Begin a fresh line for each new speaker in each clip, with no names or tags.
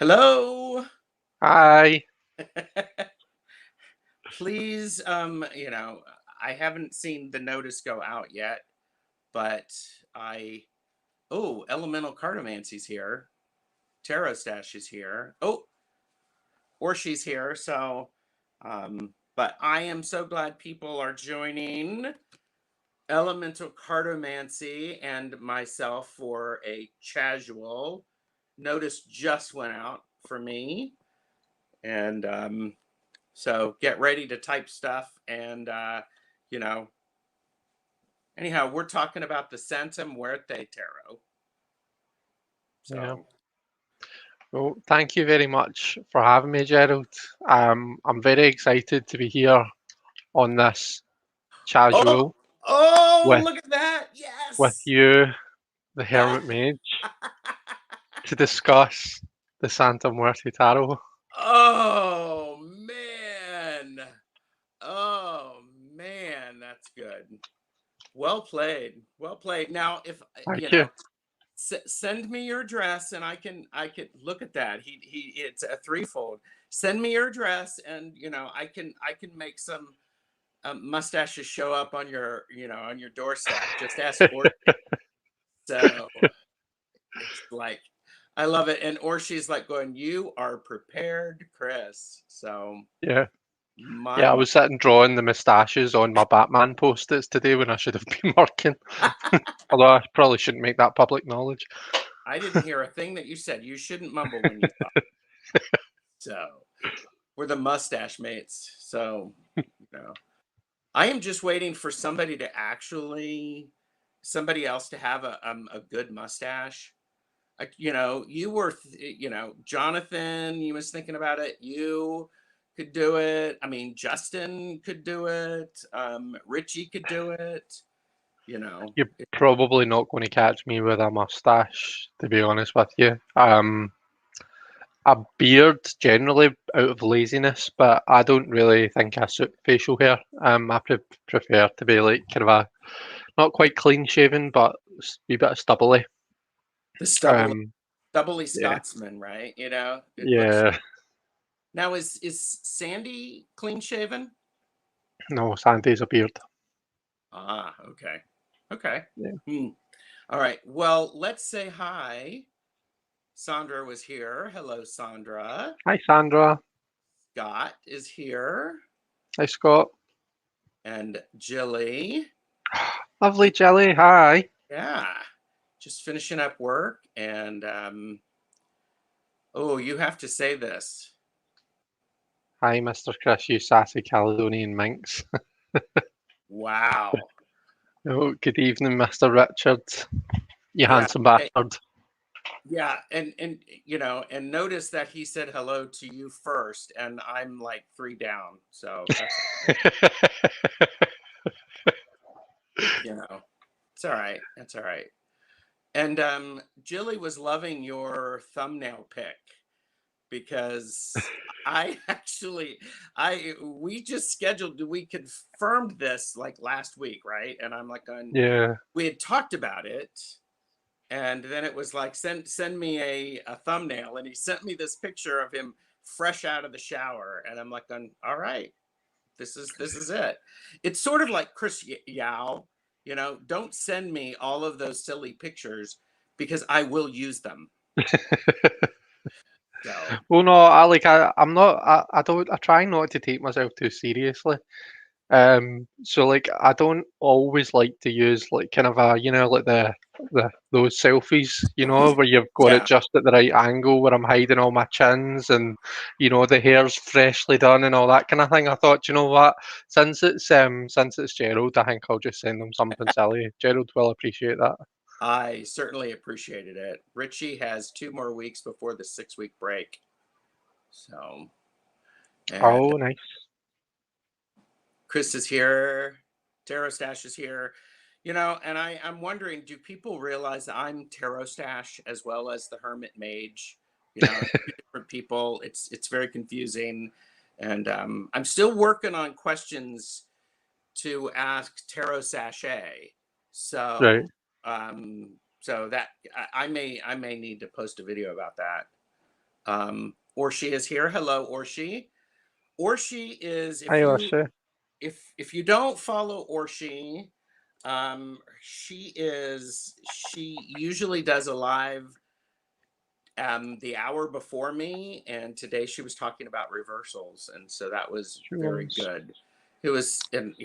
Hello.
Hi.
Please, I haven't seen the notice go out yet, but I oh, Elemental Cartomancy's here. Tarot Stash is here. Oh, or she's here. But I am so glad people are joining Elemental Cartomancy and myself for a casual. Notice just went out for me. And So get ready to type stuff. And, you know, anyhow, we're talking about the Santa Muerte Tarot.
Yeah.
So,
Well, thank you very much for having me, Gerald. I'm very excited to be here on this
oh,
casual
oh,
with
look at that.
with
Yes.
you, the
Ah.
Hermit Mage, to discuss the Santa Muerte Tarot.
Oh, man. Oh, man. That's good. Well played. Well played. Now, if,
Thank you.
send me your address and I can look at that. It's a threefold. Send me your address and I can make some mustaches show up on your doorstep. Just ask or so it's like I love it. And or she's like going, "You are prepared, Chris." So
Yeah.
my
Yeah, I was sitting drawing the moustaches on my Batman post-its today when I should have been working. Although I probably shouldn't make that public knowledge.
I didn't hear a thing that you said. You shouldn't mumble when you talk. So we're the mustache mates. So you know. I am just waiting for somebody else to have a good mustache. You were, Jonathan. You was thinking about it. You could do it. I mean, Justin could do it. Richie could do it. You know,
You're probably not going to catch me with a mustache, to be honest with you. A beard generally out of laziness, but I don't really think I suit facial hair. I prefer to be like kind of a not quite clean shaven, but a bit of stubbly.
the
Um,
stubbly
yeah,
Scotsman, right? It looks.
yeah.
Now is Sandy clean shaven?
No, Sandy's a beard.
Ah, okay, okay.
Yeah.
Hmm. All right. Well, let's say hi. Sandra was here. Hello, Sandra.
Hi, Sandra.
Scott is here.
Hi, Scott.
And Jilly.
Lovely jelly. Hi.
Yeah. Just finishing up work. And oh, you have to say this.
Hi, Mr. Chris, you sassy Caledonian minx.
Wow.
Oh, good evening, Mr. Richard. You
Yeah.
handsome
Hey,
bastard.
yeah. And notice that he said hello to you first, and I'm like three down. So that's it's all right. That's all right. And Jilly was loving your thumbnail pic because I actually I we just scheduled we confirmed this like last week, right? And I'm like on
Yeah.
we had talked about it and then it was like send me a thumbnail and he sent me this picture of him fresh out of the shower and I'm like on all right, this is it. It's sort of like Chris Yao, don't send me all of those silly pictures because I will use them. So
Well, no, I'm not, I don't, I try not to take myself too seriously. So like, I don't always like to use like kind of like those selfies, where you've got it
yeah.
just at the right angle, where I'm hiding all my chins and, the hair's freshly done and all that kind of thing. I thought, you know what, since it's Gerald, I think I'll just send him something silly. Gerald will appreciate that.
I certainly appreciated it. Richie has 2 more weeks before the 6 week break. So, and
Oh, nice.
Chris is here. Tarot Stash is here. And I'm wondering, do people realize I'm Tarot Stash as well as the Hermit Mage? Two different people. It's very confusing. And I'm still working on questions to ask Tarot Sachet.
Right.
So that I may need to post a video about that. Orshi is here. Hello, Orshi. Orshi is,
Hi, Osher.
if you don't follow Orshi, she usually does a live the hour before me, and today she was talking about reversals, and so that was
She
very
was.
good. It was, and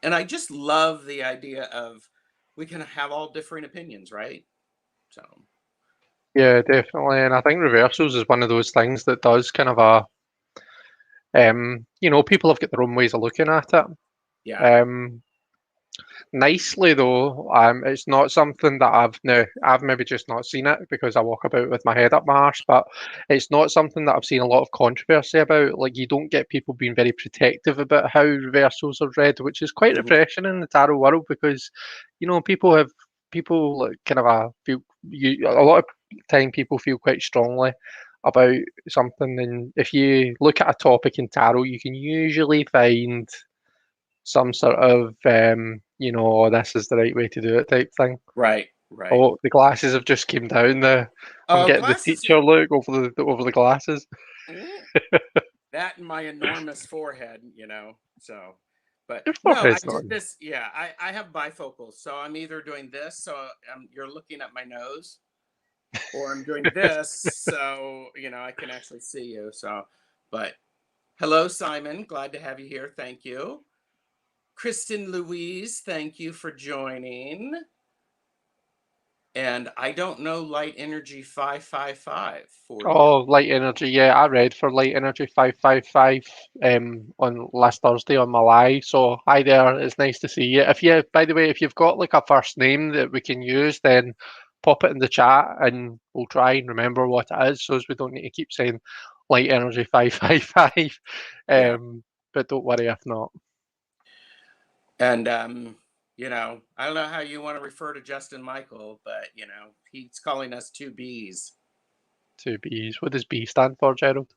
and I just love the idea of we can have all different opinions, right? So
Yeah, definitely. And I think reversals is one of those things that does kind of people have got their own ways of looking at it.
yeah.
Um, Nicely though, it's not something that I've maybe just not seen it because I walk about with my head up my arse, but it's not something that I've seen a lot of controversy about. Like you don't get people being very protective about how reversals are read, which is quite
Mhm.
refreshing in the tarot world because, people like kind of feel a lot of time people feel quite strongly about something, and if you look at a topic in tarot, you can usually find some sort of "Oh, this is the right way to do it" type thing.
Right, right.
Oh, the glasses have just came down. I'm
Oh,
getting the
glasses.
teacher look over the glasses.
Mm, that and my enormous forehead, So, but
Your
no, I
forehead's not.
did this. Yeah, I have bifocals, so I'm either doing this, so you're looking at my nose, or I'm doing this, so I can actually see you. So, but hello, Simon. Glad to have you here. Thank you, Kristen Louise. Thank you for joining. And I don't know light energy 555 for
Oh,
you.
light energy. Yeah, I read for light energy 555 on last Thursday on my live. So hi there. It's nice to see you. By the way, if you've got like a first name that we can use, then pop it in the chat and we'll try and remember what it is, so as we don't need to keep saying light energy 555.
Yeah.
But don't worry if not.
And I don't know how you want to refer to Justin Michael, but he's calling us two B's.
Two B's. What does B stand for, Gerald?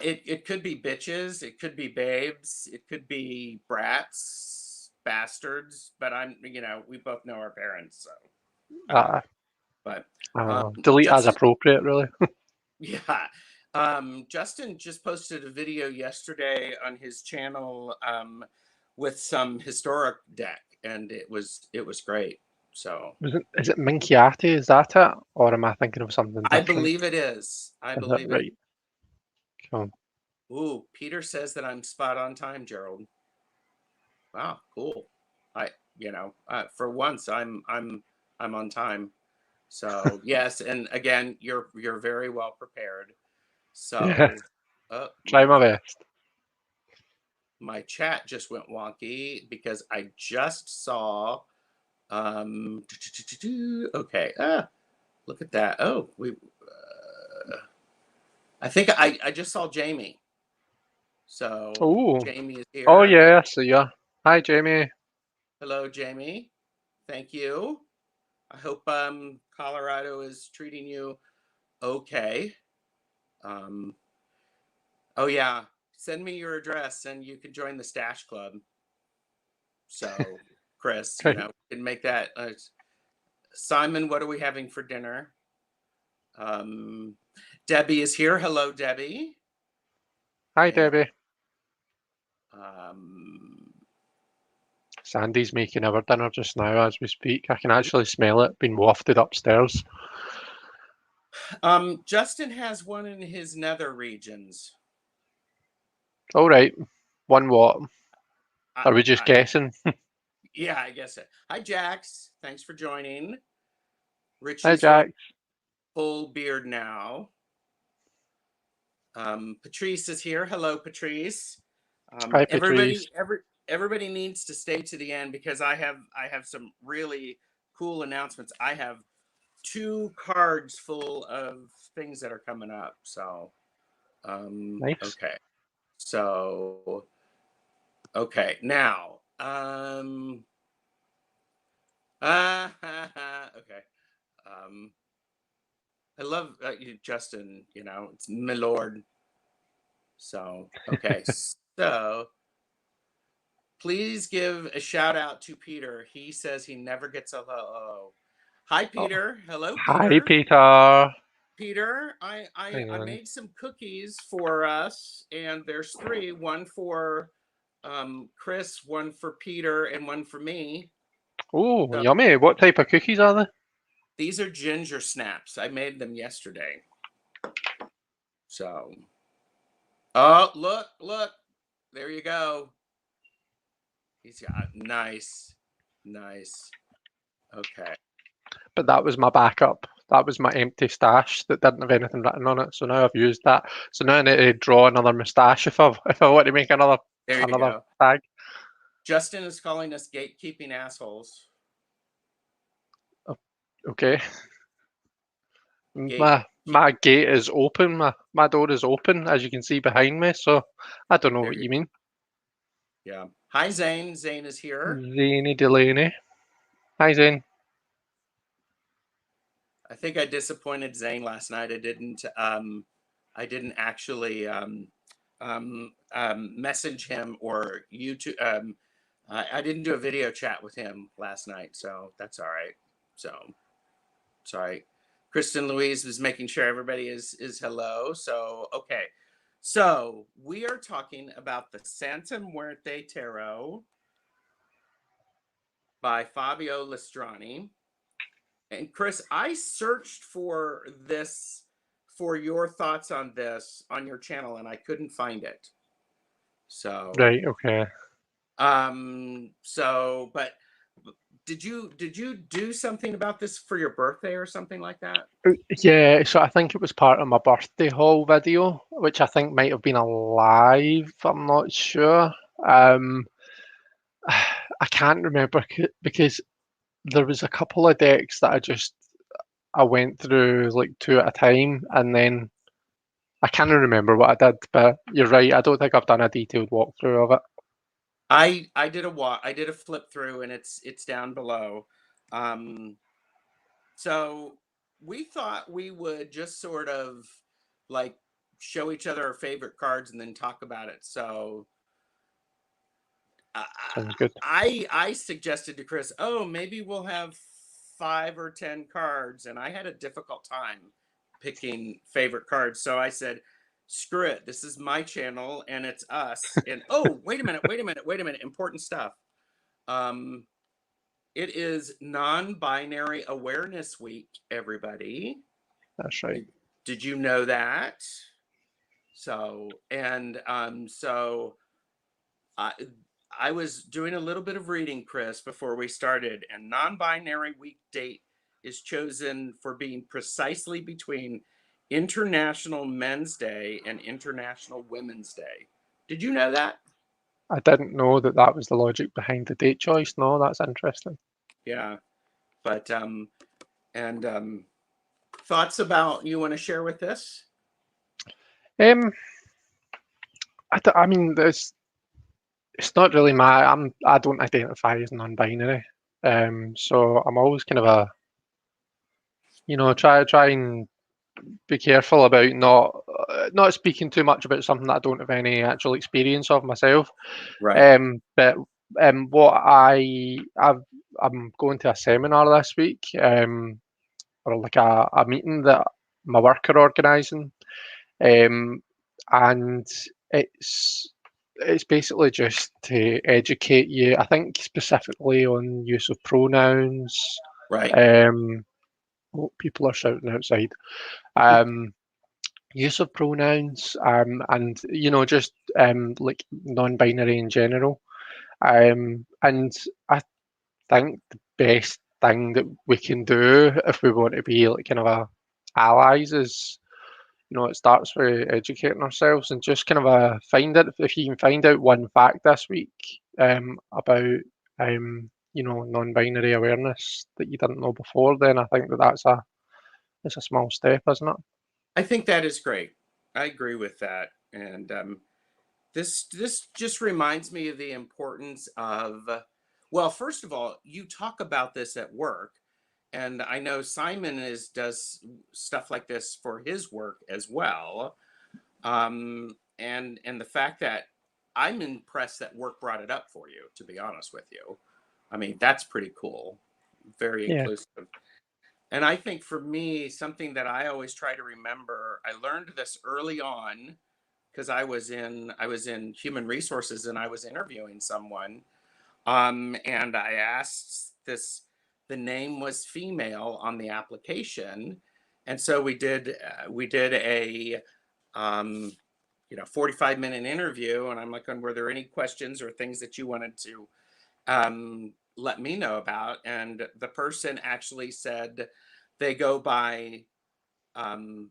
It could be bitches, it could be babes, it could be brats, bastards, but we both know our parents, so
Uh,
but
Delete as
Justin,
appropriate, really.
yeah. Justin just posted a video yesterday on his channel with some historic deck, and it was great. So
Is it Minchiati? Is that it? Or am I thinking of something
I
different?
believe it is. I
Is that
believe it.
right? Cool.
Ooh, Peter says that I'm spot on time, Gerald. Wow, cool. I, for once, I'm on time. So yes, and again, you're very well prepared.
Yeah,
So,
try my best.
my chat just went wonky because I just saw. Okay. Look at that. Oh, I think I just saw Jamie. So
Oh,
Jamie is
oh
here.
yeah, I see ya. Hi, Jamie.
Hello, Jamie. Thank you. I hope Colorado is treating you okay. Um, oh yeah, send me your address and you can join the Stash Club. So, Chris,
Right.
can make that. Simon, what are we having for dinner? Um, Debbie is here. Hello, Debbie.
Hi,
And
Debbie.
um,
Sandy's making our dinner just now as we speak. I can actually smell it being wafted upstairs.
Justin has one in his nether regions.
All right. One what?
I,
Are we just
I,
guessing?
yeah, I guess. Hi, Jax. Thanks for joining.
Hi,
Richie's going
Jack.
full beard now. Patrice is here. Hello, Patrice.
Hi, Patrice.
Everybody needs to stay to the end because I have some really cool announcements. I have two cards full of things that are coming up. So,
Nice.
okay. So, okay. Now, okay. Um, I love you, Justin. It's Milord. So, okay. So, please give a shout out to Peter. He says he never gets a hello. Hi,
Oh,
Peter. Hello,
hi,
Peter.
Peter.
Peter. I
Hang on.
made some cookies for us, and there's three. One for Chris, one for Peter, and one for me.
Oh,
So
yummy. What type of cookies are they?
these are ginger snaps. I made them yesterday. So, oh, look. There you go. He's got nice. Okay.
But that was my backup. That was my empty stash that didn't have anything written on it. So now I've used that. So now I need to draw another moustache if I want to make
There you
another
go.
tag.
Justin is calling us gatekeeping assholes.
Okay.
Gate.
My gate is open. My door is open, as you can see behind me. So I don't know
There
what
you
you mean.
Yeah. Hi, Zane. Zane is here.
Zany Delaney. Hi, Zane.
I think I disappointed Zane last night. I didn't actually message him or YouTube. I didn't do a video chat with him last night, so that's all right. So sorry. Kristen Louise was making sure everybody is hello. So okay. So we are talking about the Santa Muerte Tarot by Fabio Lestrani. And Chris, I searched for this, for your thoughts on this on your channel, and I couldn't find it. So,
Right. Okay.
but did you do something about this for your birthday or something like that?
Yeah, so I think it was part of my birthday haul video, which I think might have been a live. I'm not sure. Um, I can't remember because there was a couple of decks that I went through like two at a time, and then I can't remember what I did. But you're right. I don't think I've done a detailed walkthrough of it.
I did a I did a flip through, and it's down below. Um, so we thought we would just sort of like show each other our favorite cards and then talk about it. So
Sounds good.
I suggested to Chris, oh, maybe we'll have 5 or 10 cards, and I had a difficult time picking favorite cards. So I said, screw it, this is my channel and it's us. And oh, wait a minute, important stuff. Um, it is non-binary awareness week, everybody.
That's right.
Did you know that? So I I was doing a little bit of reading, Chris, before we started, and non-binary week date is chosen for being precisely between International Men's Day and International Women's Day. Did you know that?
I didn't know that that was the logic behind the date choice. No, that's interesting.
Yeah, but and thoughts about you want to share with this?
Um, I mean, it's not really I don't identify as non-binary. So I'm always kind of try and be careful about not speaking too much about something that I don't have any actual experience of myself.
Right.
But I'm going to a seminar this week, or like a meeting that my work are organising, um, and it's it's basically just to educate you. I think specifically on use of pronouns.
Right.
Um, oh, people are shouting outside. Um, use of pronouns, and just like non-binary in general. And I think the best thing that we can do if we want to be like kind of allies is it starts with educating ourselves and just kind of find it. If you can find out one fact this week about non-binary awareness that you didn't know before, then I think it's a small step, isn't it?
I think that is great. I agree with that. And this just reminds me of the importance of, well, first of all, you talk about this at work, and I know Simon does stuff like this for his work as well. And the fact that I'm impressed that work brought it up for you, to be honest with you. I mean, that's pretty cool. Very
Yeah.
inclusive. And I think for me, something that I always try to remember, I learned this early on because I was in human resources and I was interviewing someone. And I asked this, the name was female on the application. And so we did a 45-minute interview, and I'm like, were there any questions or things that you wanted to let me know about? And the person actually said they go by um,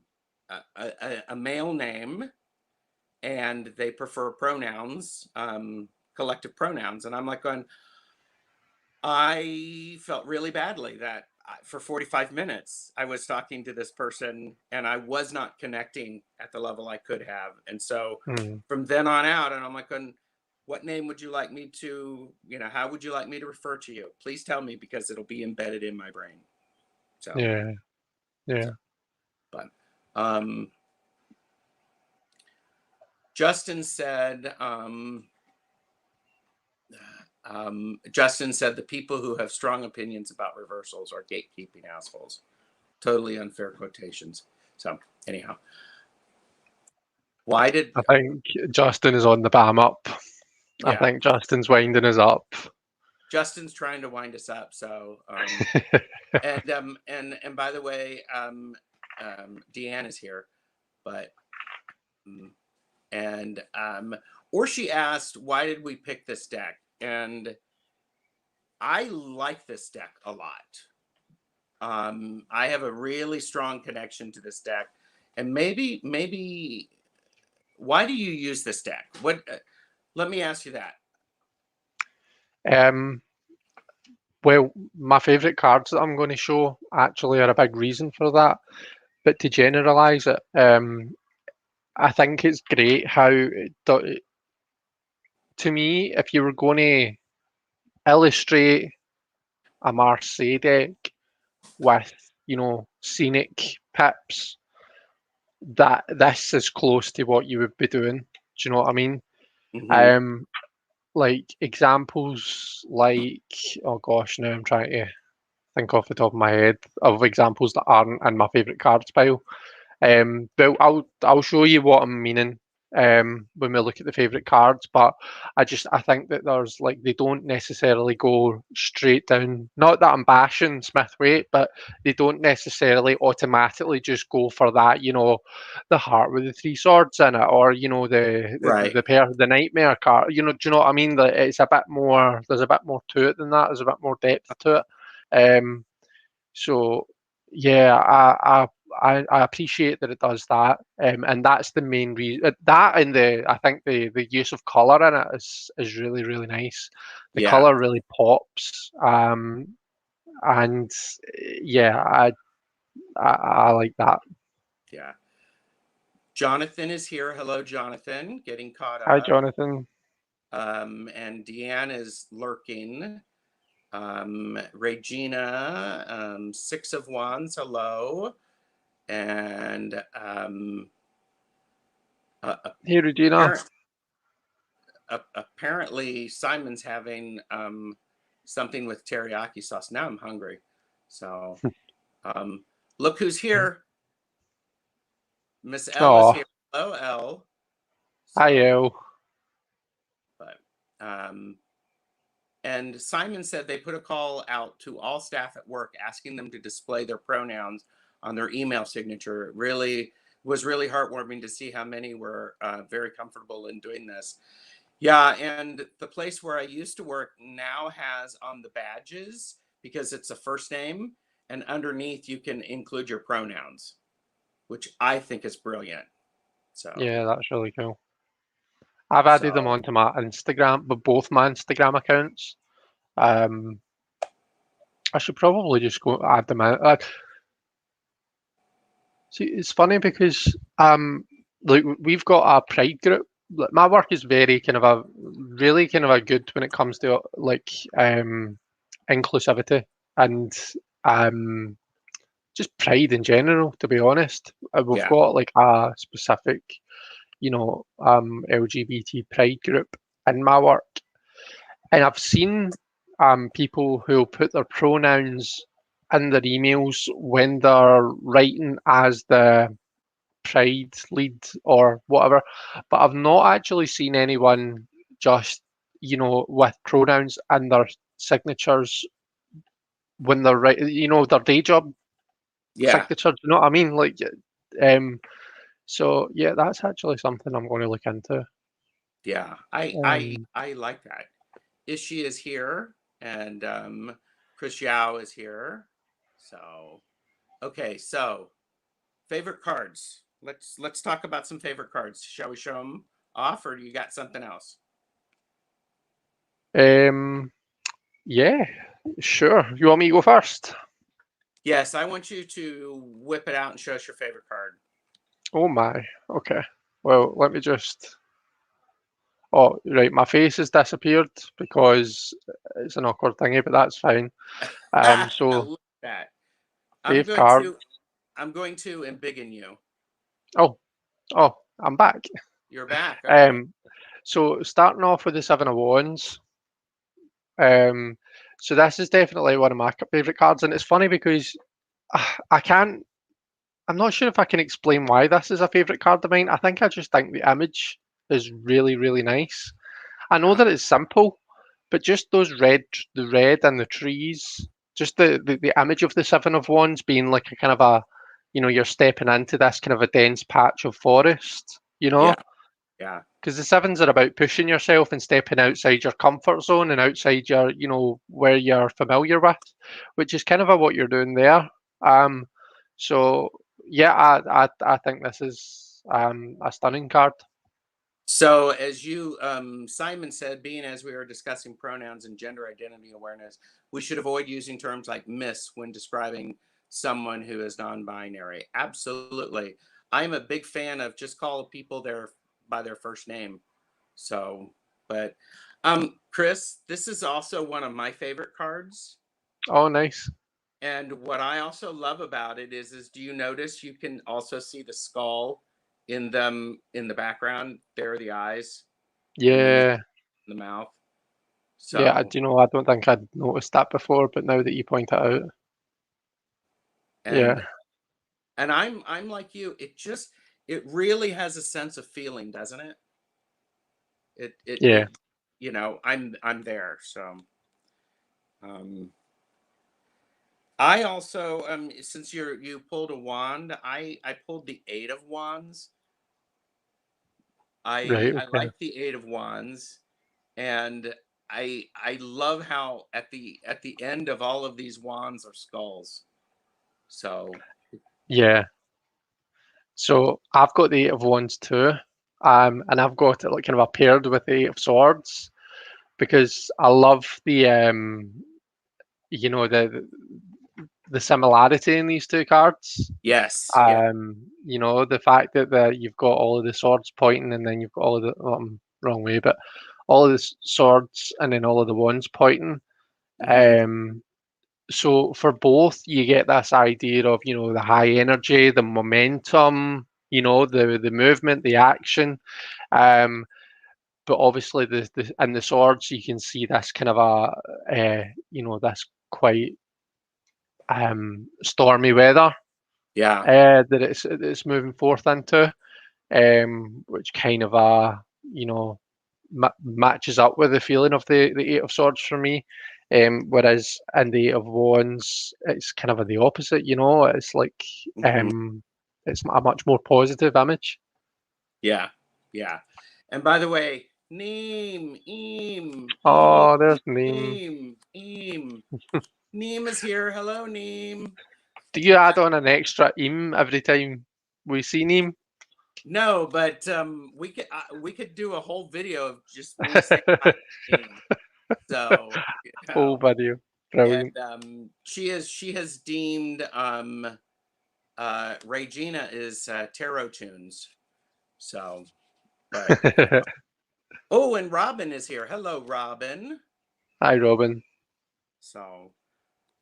a male name, and they prefer pronouns, collective pronouns. And I'm like, going, I felt really badly that for 45 minutes I was talking to this person and I was not connecting at the level I could have. And so
Mm,
from then on out, and I'm like, what name would you like me to, how would you like me to refer to you? Please tell me, because it'll be embedded in my brain. So,
yeah, yeah.
so but um, Justin said, Justin said the people who have strong opinions about reversals are gatekeeping assholes. Totally unfair quotations. So anyhow, why did
I think Justin is on the bam up. I
yeah,
think Justin's winding us up.
Justin's trying to wind us up. So and by the way, Deanne is here, but um, and or she asked, why did we pick this deck? And I like this deck a lot. I have a really strong connection to this deck, and maybe why do you use this deck? What? Let me ask you that.
Um, well, my favourite cards that I'm going to show actually are a big reason for that. But to generalise it, I think it's great how, to me, if you were going to illustrate a Marseille deck with, scenic pips, that this is close to what you would be doing. Do you know what I mean?
Hmm.
Um, like examples like, oh gosh, now I'm trying to think off the top of my head of examples that aren't in my favourite cards pile. But I'll show you what I'm meaning when we look at the favourite cards. But I think that there's like they don't necessarily go straight down. Not that I'm bashing Smith Waite, but they don't necessarily automatically just go for that. The heart with the three swords in it, or
Right.
the nightmare card. Do you know what I mean? That it's a bit more. There's a bit more to it than that. There's a bit more depth to it. Um, so yeah, I appreciate that it does that, and that's the main reason. That and I think the use of color in it is really really nice. The
Yeah.
color really pops, and yeah, I like that.
Yeah. Jonathan is here. Hello, Jonathan. Getting caught
Hi,
up.
Jonathan.
And Deanne is lurking. Regina, Six of Wands. Hello. And
Hey, Regina.
apparent, apparently Simon's having something with teriyaki sauce. Now I'm hungry. So um, look who's here. Miss L is
Oh,
here. Hello, L.
hi,
So,
El.
but and Simon said they put a call out to all staff at work asking them to display their pronouns on their email signature. It really was really heartwarming to see how many were very comfortable in doing this. Yeah, and the place where I used to work now has on the badges, because it's a first name, and underneath you can include your pronouns, which I think is brilliant. So,
Yeah, that's really cool. I've added them
so
onto my Instagram, but both my Instagram accounts. Um, I should probably just go add them out. See, it's funny because like we've got a pride group. Like, my work is very kind of a really kind of a good when it comes to like inclusivity and um just pride in general. To be honest, we've
yeah,
got like a specific LGBT pride group in my work, and I've seen people who'll put their pronouns in their emails when they're writing as the Pride lead or whatever, but I've not actually seen anyone just, with pronouns in their signatures when they're writing, their day job
Yeah,
signature. Do you know what I mean? Like, um, so yeah, that's actually something I'm going to look into.
yeah. I I
Um,
I like that. Ishi is here, and Chris Yao is here. So okay, so favorite cards. Let's talk about some favorite cards. Shall we show them off, or do you got something else?
um, yeah, sure. You want me to go first?
Yes, I want you to whip it out and show us your favorite card.
Oh my. Okay. Well, let me just. Oh, right. My face has disappeared because it's an awkward thingy, but that's fine. So
Look at that. I'm
fave
going
card.
to I'm going to embiggen you.
Oh, oh, I'm back.
You're back. Okay.
Um, so starting off with the Seven of Wands. Um, so this is definitely one of my favorite cards, and it's funny because I can't. I'm not sure if I can explain why this is a favorite card of mine. I think I just think the image is really, really nice. I know
Yeah.
that it's simple, but just the red and the trees, just the image of the Seven of Wands being like a kind of a, you're stepping into this kind of a dense patch of forest,
Yeah. Yeah.
because the sevens are about pushing yourself and stepping outside your comfort zone and outside your, where you're familiar with, which is kind of what you're doing there. Um, so yeah, I think this is a stunning card.
So, as you, Simon said, being as we are discussing pronouns and gender identity awareness, we should avoid using terms like miss when describing someone who is non binary. Absolutely. I'm a big fan of just call people by their first name. So, but, Chris, this is also one of my favorite cards.
Oh, nice.
And what I also love about it is do you notice you can also see the skull in them in the background? There are the eyes and then
Yeah,
the mouth.
yeah.
So,
I don't think I'd noticed that before, but now that you point it out,
and
yeah,
I'm like you, it really has a sense of feeling, doesn't it?
yeah,
It I'm there. So, um I also since you pulled a wand, I pulled the 8 of wands.
right,
I
okay,
like the 8 of wands, and I love how at the end of all of these wands are skulls. So,
yeah. So I've got the Eight of Wands too, and I've got it like kind of a paired with the Eight of Swords because I love you know, the similarity in these two cards.
yes, yeah.
The fact that you've got all of the swords pointing, and then you've got all of the wrong way, but all of the swords and then all of the wands pointing.
Mhm.
Um, so for both, you get this idea of the high energy, the momentum, the movement, the action. Um, but obviously the in the swords, you can see this kind of this quite stormy weather
Yeah.
that it's moving forth into, which kind of matches up with the feeling of the Eight of Swords for me. Whereas in the Eight of Wands, it's kind of the opposite. It's like
Mhm.
um, it's a much more positive image.
Yeah. Yeah. And by the way, Neem,
Oh, there's Neem.
Eam. Neem is here. Hello, Neem.
Do you add on an extra im every time we see Neem?
No, but we could do a whole video of just me saying hi to Neem. So,
Whole video.
and
Brilliant.
she has deemed Regina is tarot tunes. So, but oh, and Robin is here. Hello, Robin.
Hi, Robin.
So,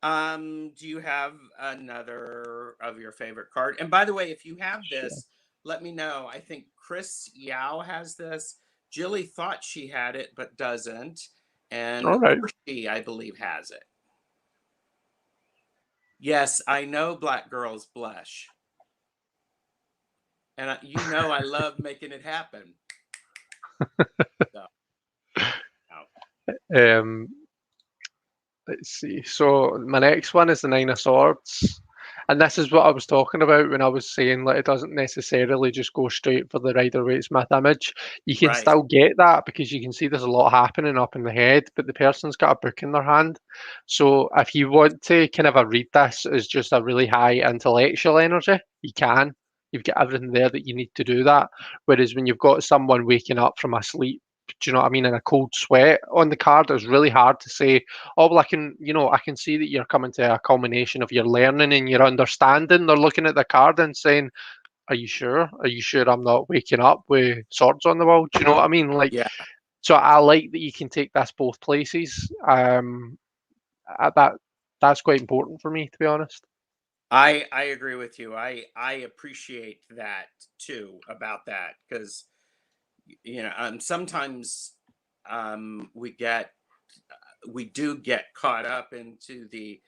do you have another of your favorite card? And by the way, if you have
Sure.
this, let me know. I think Chris Yao has this. Jilly thought she had it, but doesn't. And
All right.
Orshi, I believe, has it. Yes, I know black girls blush, and I love making it happen. So, no.
Um, let's see. So my next one is the Nine of Swords. And this is what I was talking about when I was saying like it doesn't necessarily just go straight for the Rider-Waite-Smith image. You can
Right.
still get that because you can see there's a lot happening up in the head, but the person's got a book in their hand. So if you want to kind of read this as just a really high intellectual energy, you can. You've got everything there that you need to do that. Whereas when you've got someone waking up from a sleep, do you know what I mean, in a cold sweat on the card, it's really hard to say, oh, well, I can see that you're coming to a culmination of your learning and your understanding. They're looking at the card and saying, are you sure? Are you sure I'm not waking up with swords on the wall? Do you know what I mean? Like,
Yeah.
so I like that you can take this both places. That that's quite important for me, to be honest.
I agree with you. I appreciate that too about that because sometimes we get we do get caught up into the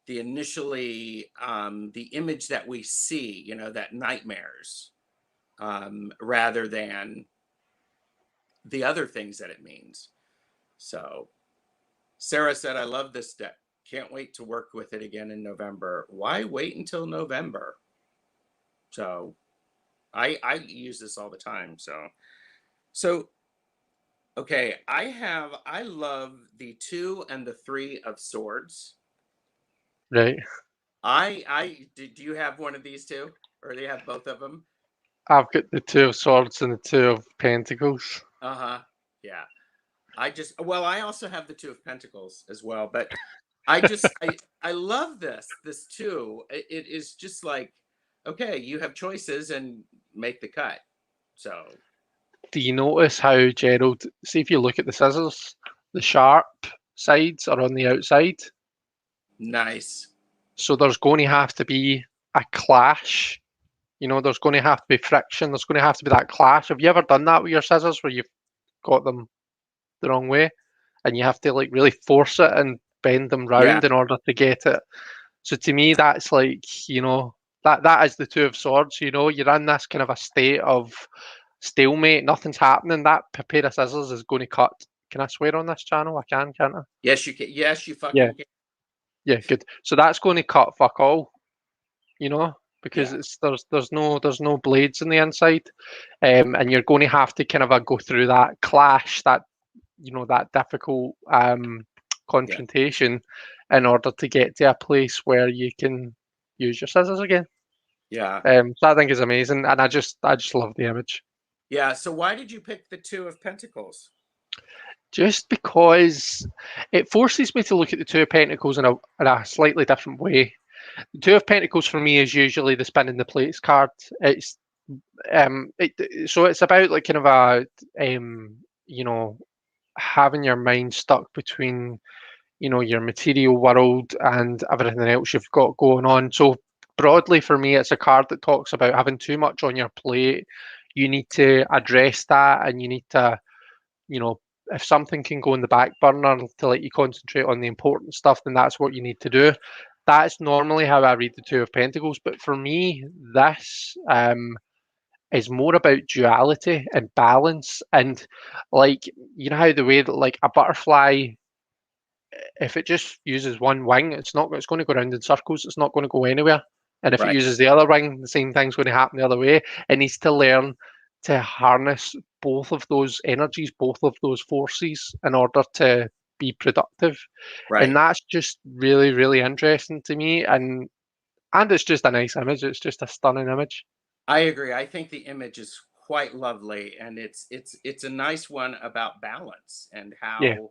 initially the image that we see, that nightmares, rather than the other things that it means. So Sarah said, I love this deck. Can't wait to work with it again in November. Why wait until November? So I use this all the time. So okay, I love the 2 and the 3 of swords.
Right.
I do you have one of these two, or do you have both of them?
I've got the Two of Swords and the Two of Pentacles.
Uh-huh. Yeah. I also have the 2 of pentacles as well, but I love this too. It is just like, okay, you have choices and make the cut. So
Do you notice how, Gerald, see if you look at the scissors, the sharp sides are on the outside?
nice.
So there's going to have to be a clash. There's going to have to be friction. There's going to have to be that clash. Have you ever done that with your scissors where you've got them the wrong way and you have to like really force it and bend them
Yeah,
round in order to get it? So to me, that's like, that is the Two of Swords. You're in this kind of a state of stalemate. Nothing's happening. That pair of scissors is going to cut. Can I swear on this channel? I can, can't I?
yes you can. Yes, you
Yeah,
fucking can.
yeah, good. So that's going to cut fuck all. you know, because
Yeah,
there's no blades in the inside, and you're going to have to kind of go through that clash, that difficult
yeah,
confrontation, in order to get to a place where you can use your scissors again.
yeah,
So I think is amazing, and I just love the image.
yeah. So why did you pick the 2 of pentacles?
Just because it forces me to look at the Two of Pentacles in a slightly different way. The Two of Pentacles for me is usually the spinning the plates card. So it's about like kind of you know having your mind stuck between your material world and everything else you've got going on. So broadly for me, it's a card that talks about having too much on your plate. You need to address that, and you need to, you know if something can go in the back burner to let you concentrate on the important stuff, then that's what you need to do. That's normally how I read the Two of Pentacles, but for me, this is more about duality and balance. And like, how the way that like a butterfly, if it just uses one wing, it's going to go around in circles, it's not going to go anywhere. And if it
Right,
uses the other wing, the same thing's going to happen the other way. It needs to learn to harness both of those energies, both of those forces, in order to be productive. And
right.
that's just really, really interesting to me. And it's just a nice image. It's just a stunning image.
I agree. I think the image is quite lovely, and it's a nice one about balance and
Yeah,
how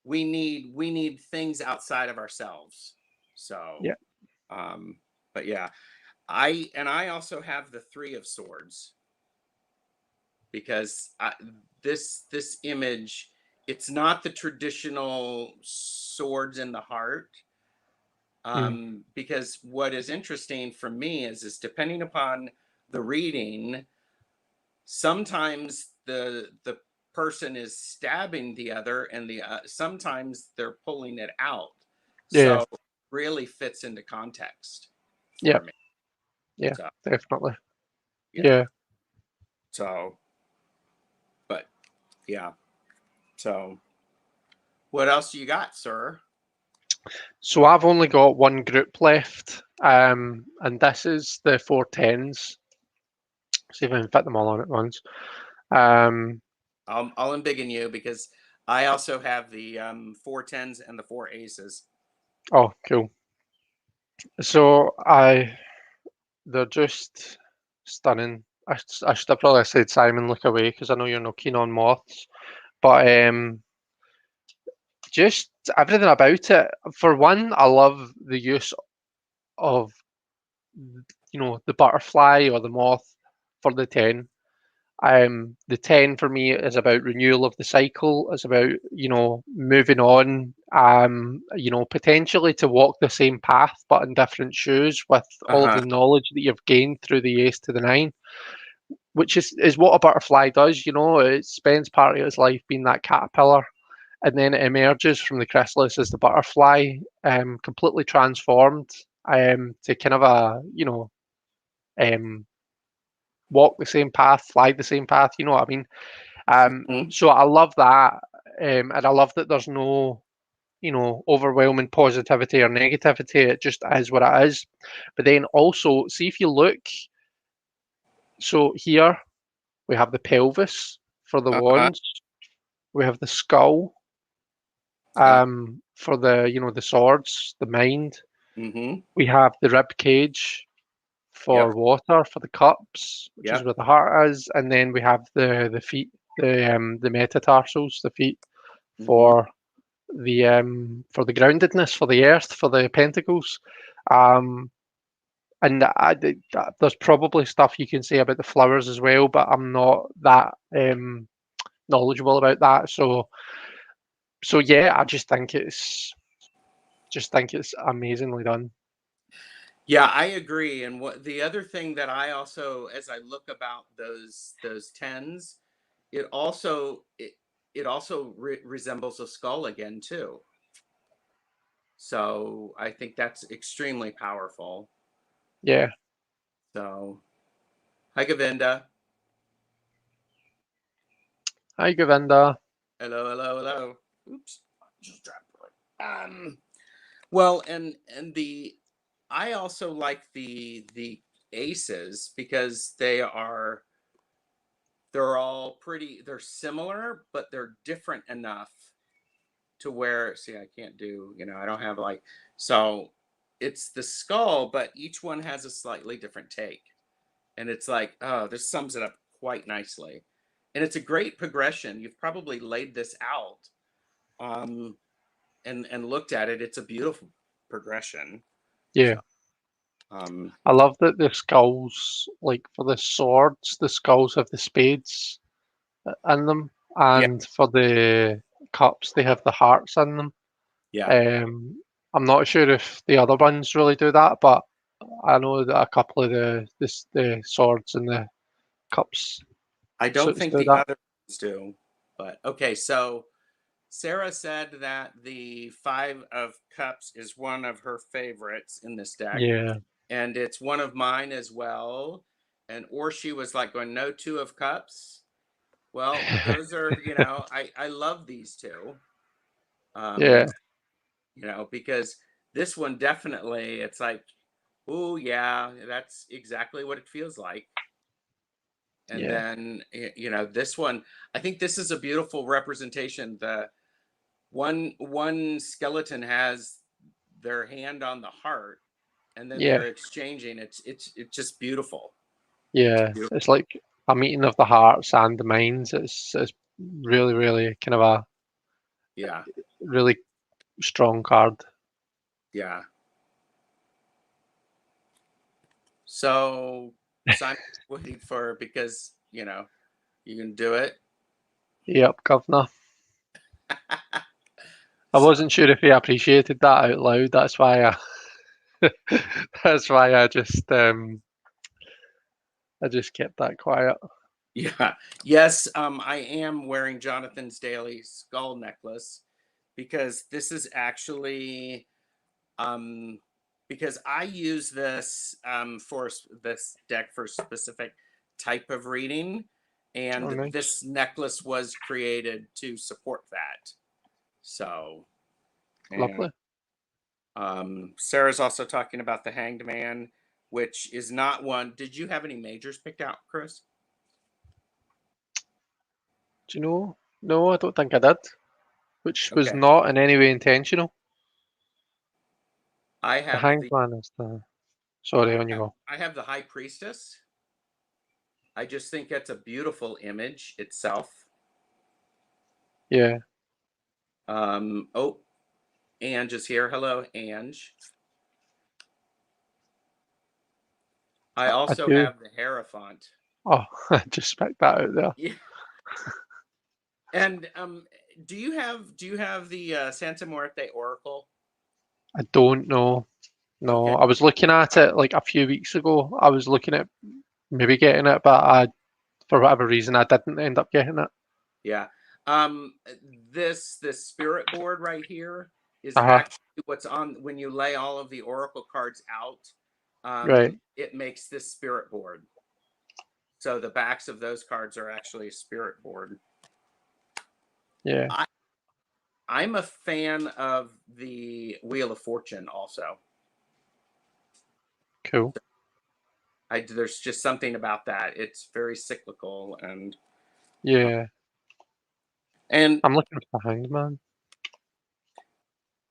we need things outside of ourselves. So,
yeah.
um, but yeah, I also have the 3 of swords because this image, it's not the traditional swords in the heart.
Mm,
Because what is interesting for me is depending upon the reading, sometimes the person is stabbing the other, and sometimes they're pulling it out.
yeah,
So really fits into context
Yeah,
for me.
yeah,
So
definitely.
yeah.
Yeah.
So, but yeah. So, what else you got, sir?
So I've only got one group left, and this is the 410s. See if I can fit them all on at once. Um,
I'll embiggen you because I also have the 4 10s and the 4 aces.
oh, cool. So they're just stunning. I should have probably said Simon, look away because I know you're not keen on moths, but just everything about it. For one, I love the use of the butterfly or the moth for the 10. The 10 for me is about renewal of the cycle. It's about, moving on, potentially to walk the same path but in different shoes with
Uh
all of
huh.
the knowledge that you've gained through the ace to the nine, which is what a butterfly does. It spends part of its life being that caterpillar, and then it emerges from the chrysalis as the butterfly, completely transformed, to kind of um, walk the same path, fly the same path. You know what I mean?
Hmm.
So I love that, and I love that there's no, overwhelming positivity or negativity. It just is what it is. But then also, see if you look. So here we have the pelvis for the
Uh huh.
wands. We have the skull,
Yeah.
for the swords, the mind.
Mm-hmm.
We have the rib cage
Yep.
for water for the cups, which is
Yep.
where the heart is, and then we have the feet, the metatarsals, the feet
Mm-hmm.
for the groundedness, for the earth, for the pentacles. Um, and there's probably stuff you can say about the flowers as well, but I'm not that knowledgeable about that. So yeah, I just think it's amazingly done.
Yeah, I agree. And what the other thing that I also, as I look about those tens, it also it also resembles a skull again too. So I think that's extremely powerful.
Yeah.
So hi Govinda.
Hi, Govinda.
Hello, hello, hello. Oops, just dropped it. Well, and the I also like the aces because they're all pretty, they're similar, but they're different enough to where, see, I can't do, I don't have like, so it's the skull, but each one has a slightly different take. And it's like, oh, this sums it up quite nicely. And it's a great progression. You've probably laid this out, um, and looked at it. It's a beautiful progression.
Yeah.
So, um,
I love that the skulls, like for the swords, the skulls have the spades in them,
yeah,
and for the cups, they have the hearts in them.
yeah.
I'm not sure if the other ones really do that, but I know that a couple of the swords and the cups
I don't
suits
think
do
the
that.
other ones do, but okay. So Sarah said that the Five of Cups is one of her favorites in this deck,
Yeah.
and it's one of mine as well. And or she was like going, no, Two of Cups. Well, those are, I love these two. Um,
Yeah.
because this one definitely, it's like, oh yeah, that's exactly what it feels like. And
Yeah.
then this one, I think this is a beautiful representation. The one skeleton has their hand on the heart, and then
Yeah.
they're exchanging. It's just beautiful. It's
Yeah.
beautiful.
It's like a meeting of the hearts and the minds. It's really, really kind of a
Yeah,
really strong card.
yeah. So Simon waiting for, because you can do it.
Yep, governor. I
So
wasn't sure if he appreciated that out loud. That's why I just kept that quiet.
yeah, yes. I am wearing Jonathan's daily skull necklace because this is actually because I use this this deck for a specific type of reading,
Oh,
and
nice.
this necklace was created to support that. So, yeah.
Lovely.
Sarah's also talking about the Hanged Man, which is not one. Did you have any majors picked out, Chris?
Do you know? No, I don't think I did. Which was
Okay.
not in any way intentional.
I
The
have
Hanged
the
Man is the. Sorry, on you go.
I have the High Priestess. I just think that's a beautiful image itself.
Yeah,
Oh, Ange is here. Hello, Ange. I
I
also
do.
have the Hierophant.
Oh, I just picked that out there.
Yeah. And do you have the Santa Muerte Oracle?
I don't know. No,
Okay.
I was looking at it like a few weeks ago. I was looking at maybe getting it, but for whatever reason, I didn't end up getting it.
Yeah. This spirit board right here is
Uh-huh.
actually what's on when you lay all of the oracle cards out.
Right.
It makes this spirit board. So the backs of those cards are actually a spirit board.
Yeah.
I, I'm a fan of the Wheel of Fortune also.
Cool.
There's just something about that. It's very cyclical
Yeah.
and
I'm looking for the Hanged Man.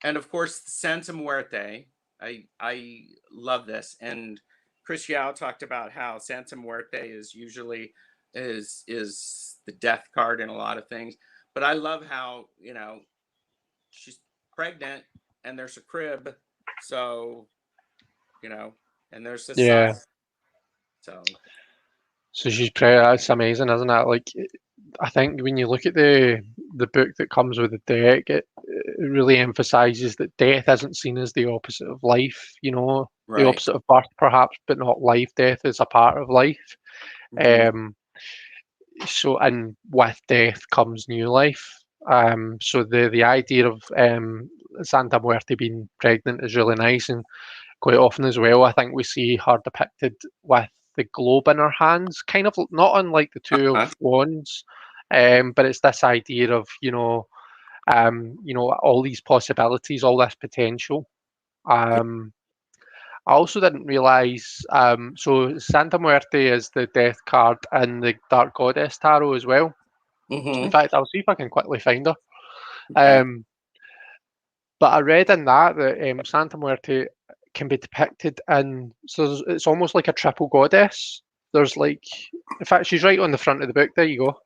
and of course Santa Muerte. I love this. And Chris Yao talked about how Santa Muerte is usually is the death card in a lot of things. But I love how, she's pregnant and there's a crib. So, and there's the sign.
Yeah.
So
So she's pretty. That's amazing, isn't it? Like, I think when you look at the book that comes with the deck, it really emphasizes that death isn't seen as the opposite of life. The
right.
opposite of birth, perhaps, but not life. Death is a part of life.
Hmm.
Um, and with death comes new life. So the idea of Santa Muerte being pregnant is really nice, and quite often as well, I think we see her depicted with the globe in her hands, kind of not unlike the Two of
Uh-huh.
Wands, but it's this idea of all these possibilities, all this potential. Um, I also didn't realize. So Santa Muerte is the death card in the Dark Goddess Tarot as well. In
Hmm.
fact, I'll see if I can quickly find her.
Okay.
Um, but I read in that Santa Muerte can be depicted in, so it's almost like a triple goddess. There's like, in fact, she's right on the front of the book. There you go.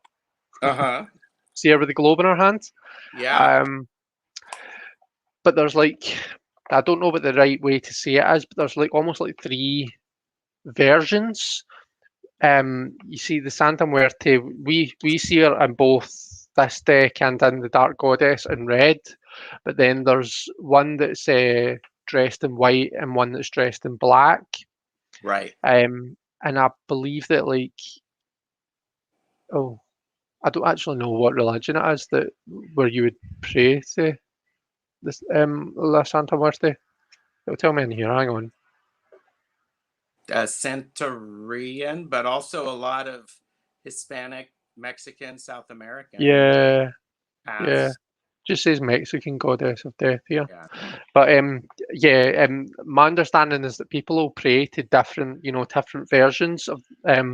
Uh-huh.
See her with the globe in her hand.
Yeah.
Um, but there's like, I don't know what the right way to say it is, but there's like almost like three versions. You see the Santa Muerte, we see her in both this deck and in the Dark Goddess in red, but then there's one that's dressed in white and one that's dressed in black.
Right.
And I believe that oh, I don't actually know what religion it is that where you would pray to this La Santa Muerte. It'll tell me in here. Hang on.
Santorian, but also a lot of Hispanic, Mexican, South American
Yeah, yeah.
paths.
Just says Mexican goddess of death here.
Yeah.
But yeah, my understanding is that people will pray to different versions of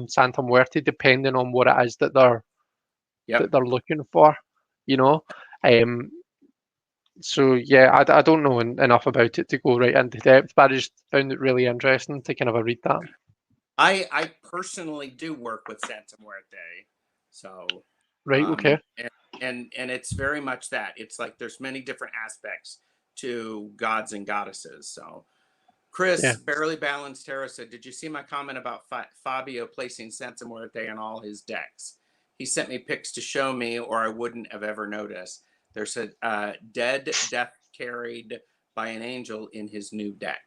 Santa Muerte depending on what it is
Yep.
that they're looking for. You know, um, so yeah, I don't know enough about it to go right into depth, but I just found it really interesting to kind of read that.
I personally do work with Santa Muerte. So
Right. Okay.
and and it's very much that. It's like there's many different aspects to gods and goddesses. So
Yeah.
Chris, Barely Balanced Tarot said, did you see my comment about Fabio placing Santa Muerte in all his decks? He sent me pics to show me, or I wouldn't have ever noticed. There's a dead death carried by an angel in his new deck.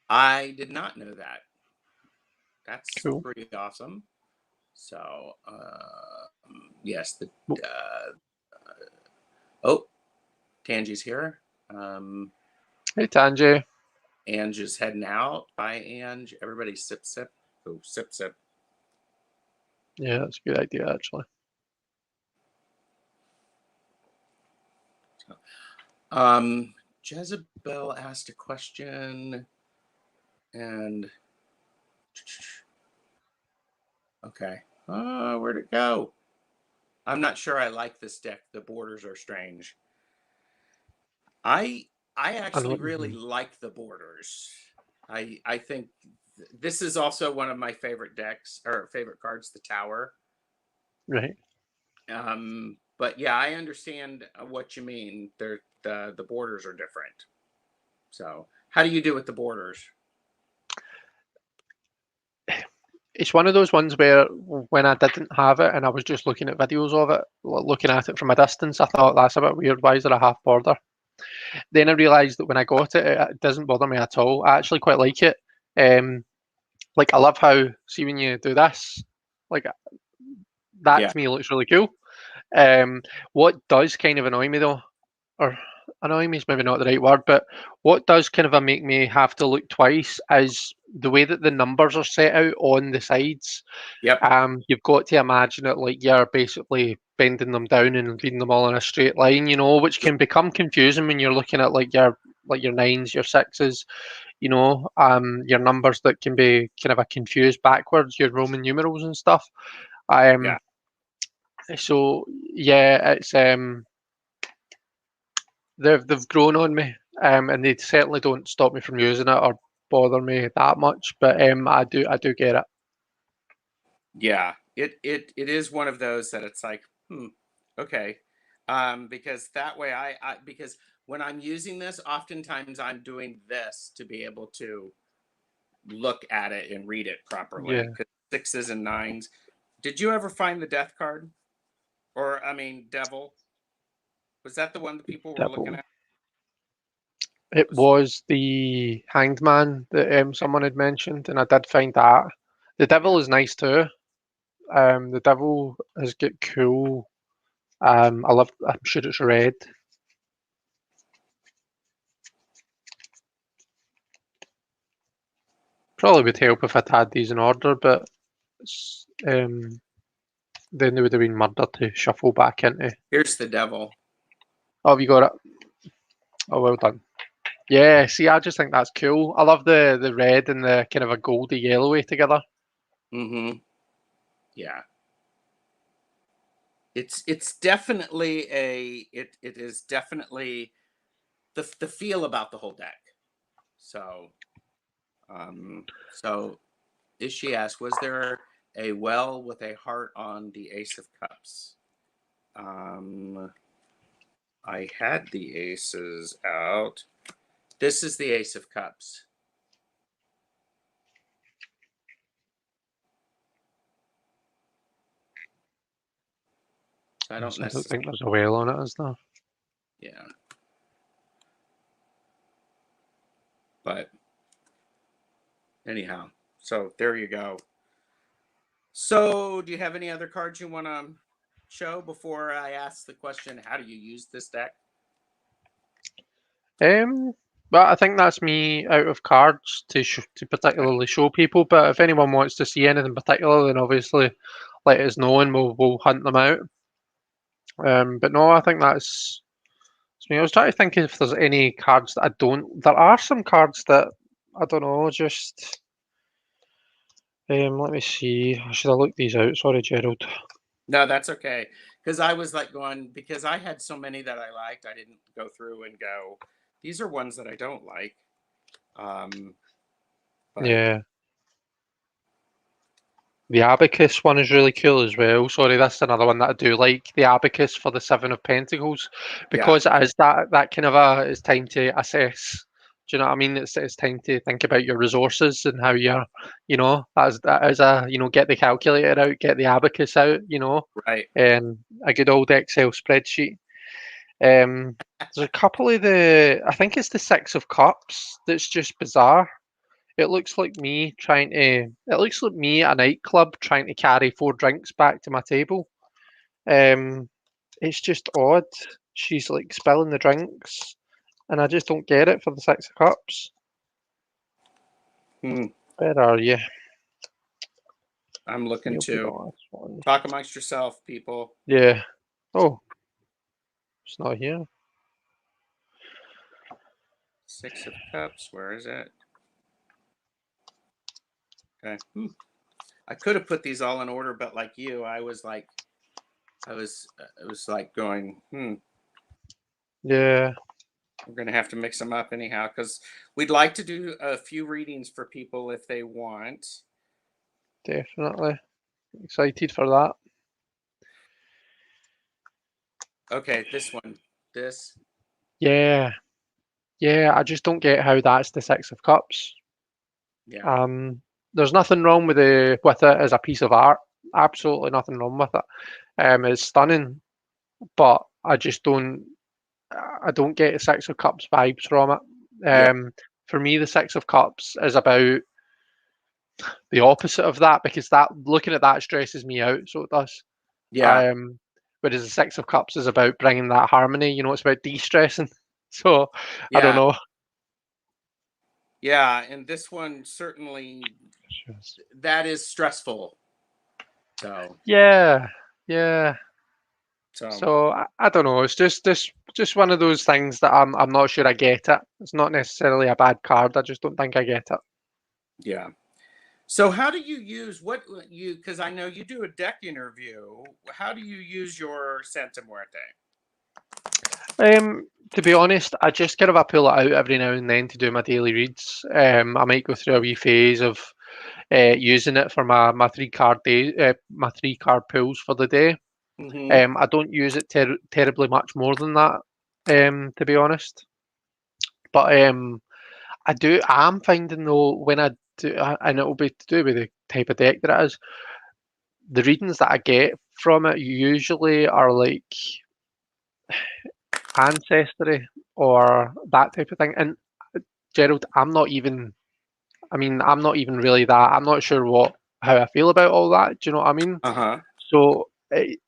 I did not know that. That's
Cool.
pretty awesome. So, yes,
Well,
oh, Tangi's here.
Hey, Tanji.
Ange is heading out. Bye, Ange. Everybody sip, sip. Oh, sip, sip.
Yeah, that's a good idea, actually.
Jezebel asked a question, and okay. Where'd it go? I'm not sure I like this deck. The borders are strange. I
I know
actually
what you
really
mean.
like the borders. I think this is also one of my favorite decks or favorite cards, the Tower.
Right.
But yeah, I understand what you mean. The borders are different. So how do you do with the borders?
It's one of those ones where when I didn't have it and I was just looking at videos of it, looking at it from a distance, I thought that's a bit weird. Why is there a half border? Then I realised that when I got it, it doesn't bother me at all. I actually quite like it. Um, like I love how see when you do this, like that
Yeah.
to me looks really cool. Um, what does kind of annoy me though, or annoy me is maybe not the right word, but what does kind of make me have to look twice is the way that the numbers are set out on the sides.
Yep.
You've got to imagine it like you're basically bending them down and reading them all in a straight line, which can become confusing when you're looking at like your nines, your sixes, your numbers that can be kind of a confused backwards, your Roman numerals and stuff.
Yeah.
Um, so yeah, it's they've grown on me, and they certainly don't stop me from using it or bother me that much. But I do get it.
Yeah. It is one of those that it's like, okay. Because that way I because when I'm using this, oftentimes I'm doing this to be able to look at it and read it properly.
Yeah,
Because sixes and nines. Did you ever find the death card? Or I mean, devil? Was that the one that people were looking
devil.
at? What
It
was?
was the Hanged Man that someone had mentioned, and I did find that. The
Yeah.
devil is nice too. The devil has got cool. I love. I'm sure it's red. Probably would help if I'd had these in order, but then they would have been murder to shuffle back into.
Here's the devil.
Oh, have you got it? Oh, well done. Yeah, see, I just think that's cool. I love the red and the kind of a goldy yellowy together.
Mm-hmm. Yeah. It's definitely it is definitely the feel about the whole deck. So so Ishi asked, was there a well with a heart on the Ace of Cups? Um I had the aces out. This is the Ace of Cups. So I don't
So I don't
necessarily,
think there's a whale on it, is there?
yeah. But anyhow, so there you go. So, do you have any other cards you want to show before I ask the question, how do you use this deck?
Um, but I think that's me out of cards to particularly show people. But if anyone wants to see anything particular, then obviously let us know and we'll hunt them out. But no, I think that's me. I was trying to think if there's any cards that I don't. There are some cards that I don't know. Just let me see. I should have looked these out. Sorry, Gerald.
No, that's okay. Because I was like going, because I had so many that I liked, I didn't go through and go, these are ones that I don't like. Um, but
Yeah. The Abacus one is really cool as well. Sorry, that's another one that I do like. The Abacus for the Seven of Pentacles,
yeah,
because it is that kind of it's time to assess. Do you know what I mean? It's time to think about your resources and how you're, that is a get the calculator out, get the abacus out,
right.
a good old Excel spreadsheet. There's a couple of I think it's the Six of Cups that's just bizarre. It looks like me at a nightclub trying to carry 4 drinks back to my table. Um, it's just odd. She's like spilling the drinks. and I just don't get it for the Six of Cups.
Hmm.
Where are you?
I'm looking
You'll be the
too.
last one.
Talk amongst yourself, people.
Yeah. Oh, it's not here.
6 of Cups. Where is it? Okay. I could have put these all in order, but like you, I was like, it was like going,
Yeah,
we're gonna have to mix them up anyhow because we'd like to do a few readings for people if they want.
definitely. Excited for that.
Okay, this one, this,
Yeah, yeah. I just don't get how that's the Six of Cups.
yeah,
Um, there's nothing wrong with it as a piece of art. Absolutely nothing wrong with it. It's stunning, but I don't get the Six of Cups vibes from it.
yeah,
For me, the Six of Cups is about the opposite of that because that looking at that stresses me out. So it does.
yeah,
Um, Whereas the Six of Cups is about bringing that harmony. You know, it's about de-stressing. So I don't
yeah,
know.
yeah. And this one certainly that is stressful. So,
Yeah, yeah.
so
So I don't know. It's just one of those things that I'm not sure I get it. It's not necessarily a bad card. I just don't think I get it.
yeah. So how do you use what you? Because I know you do a deck interview. How do you use your Santa Muerte?
To be honest, I just kind of I pull it out every now and then to do my daily reads. I might go through a wee phase of using it for my my 3 card pulls for the day.
Mm-hmm.
I don't use it terribly much more than that, to be honest. But I'm finding though when I do, and it'll be to do with the type of deck that it is. The readings that I get from it usually are like ancestry or that type of thing. And Gerald, I'm not even really that. I'm not sure how I feel about all that. Do you know what I mean?
Uh-huh.
So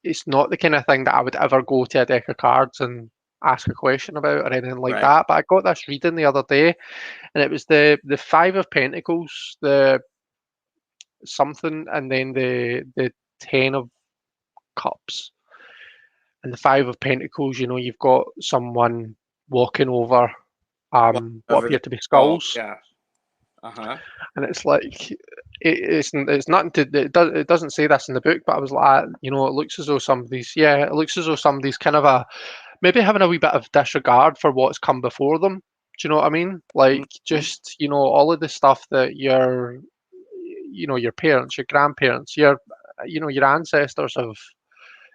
it's not the kind of thing that I would ever go to a deck of cards and ask a question about or anything like
Right.
that. But I got this reading the other day, and it was the Five of Pentacles, the something, and then the Ten of Cups. And the Five of Pentacles, you know, you've got someone walking over
Well,
what
over the
appear to be
oh
skulls,
yeah. Uh-huh.
and it's like it's nothing to it doesn't say this in the book, but I was like, you know, it looks as though it looks as though somebody's kind of a maybe having a wee bit of disregard for what's come before them. Do you know what I mean? Like
Mm-hmm.
just all of the stuff that your parents, your grandparents, your ancestors have,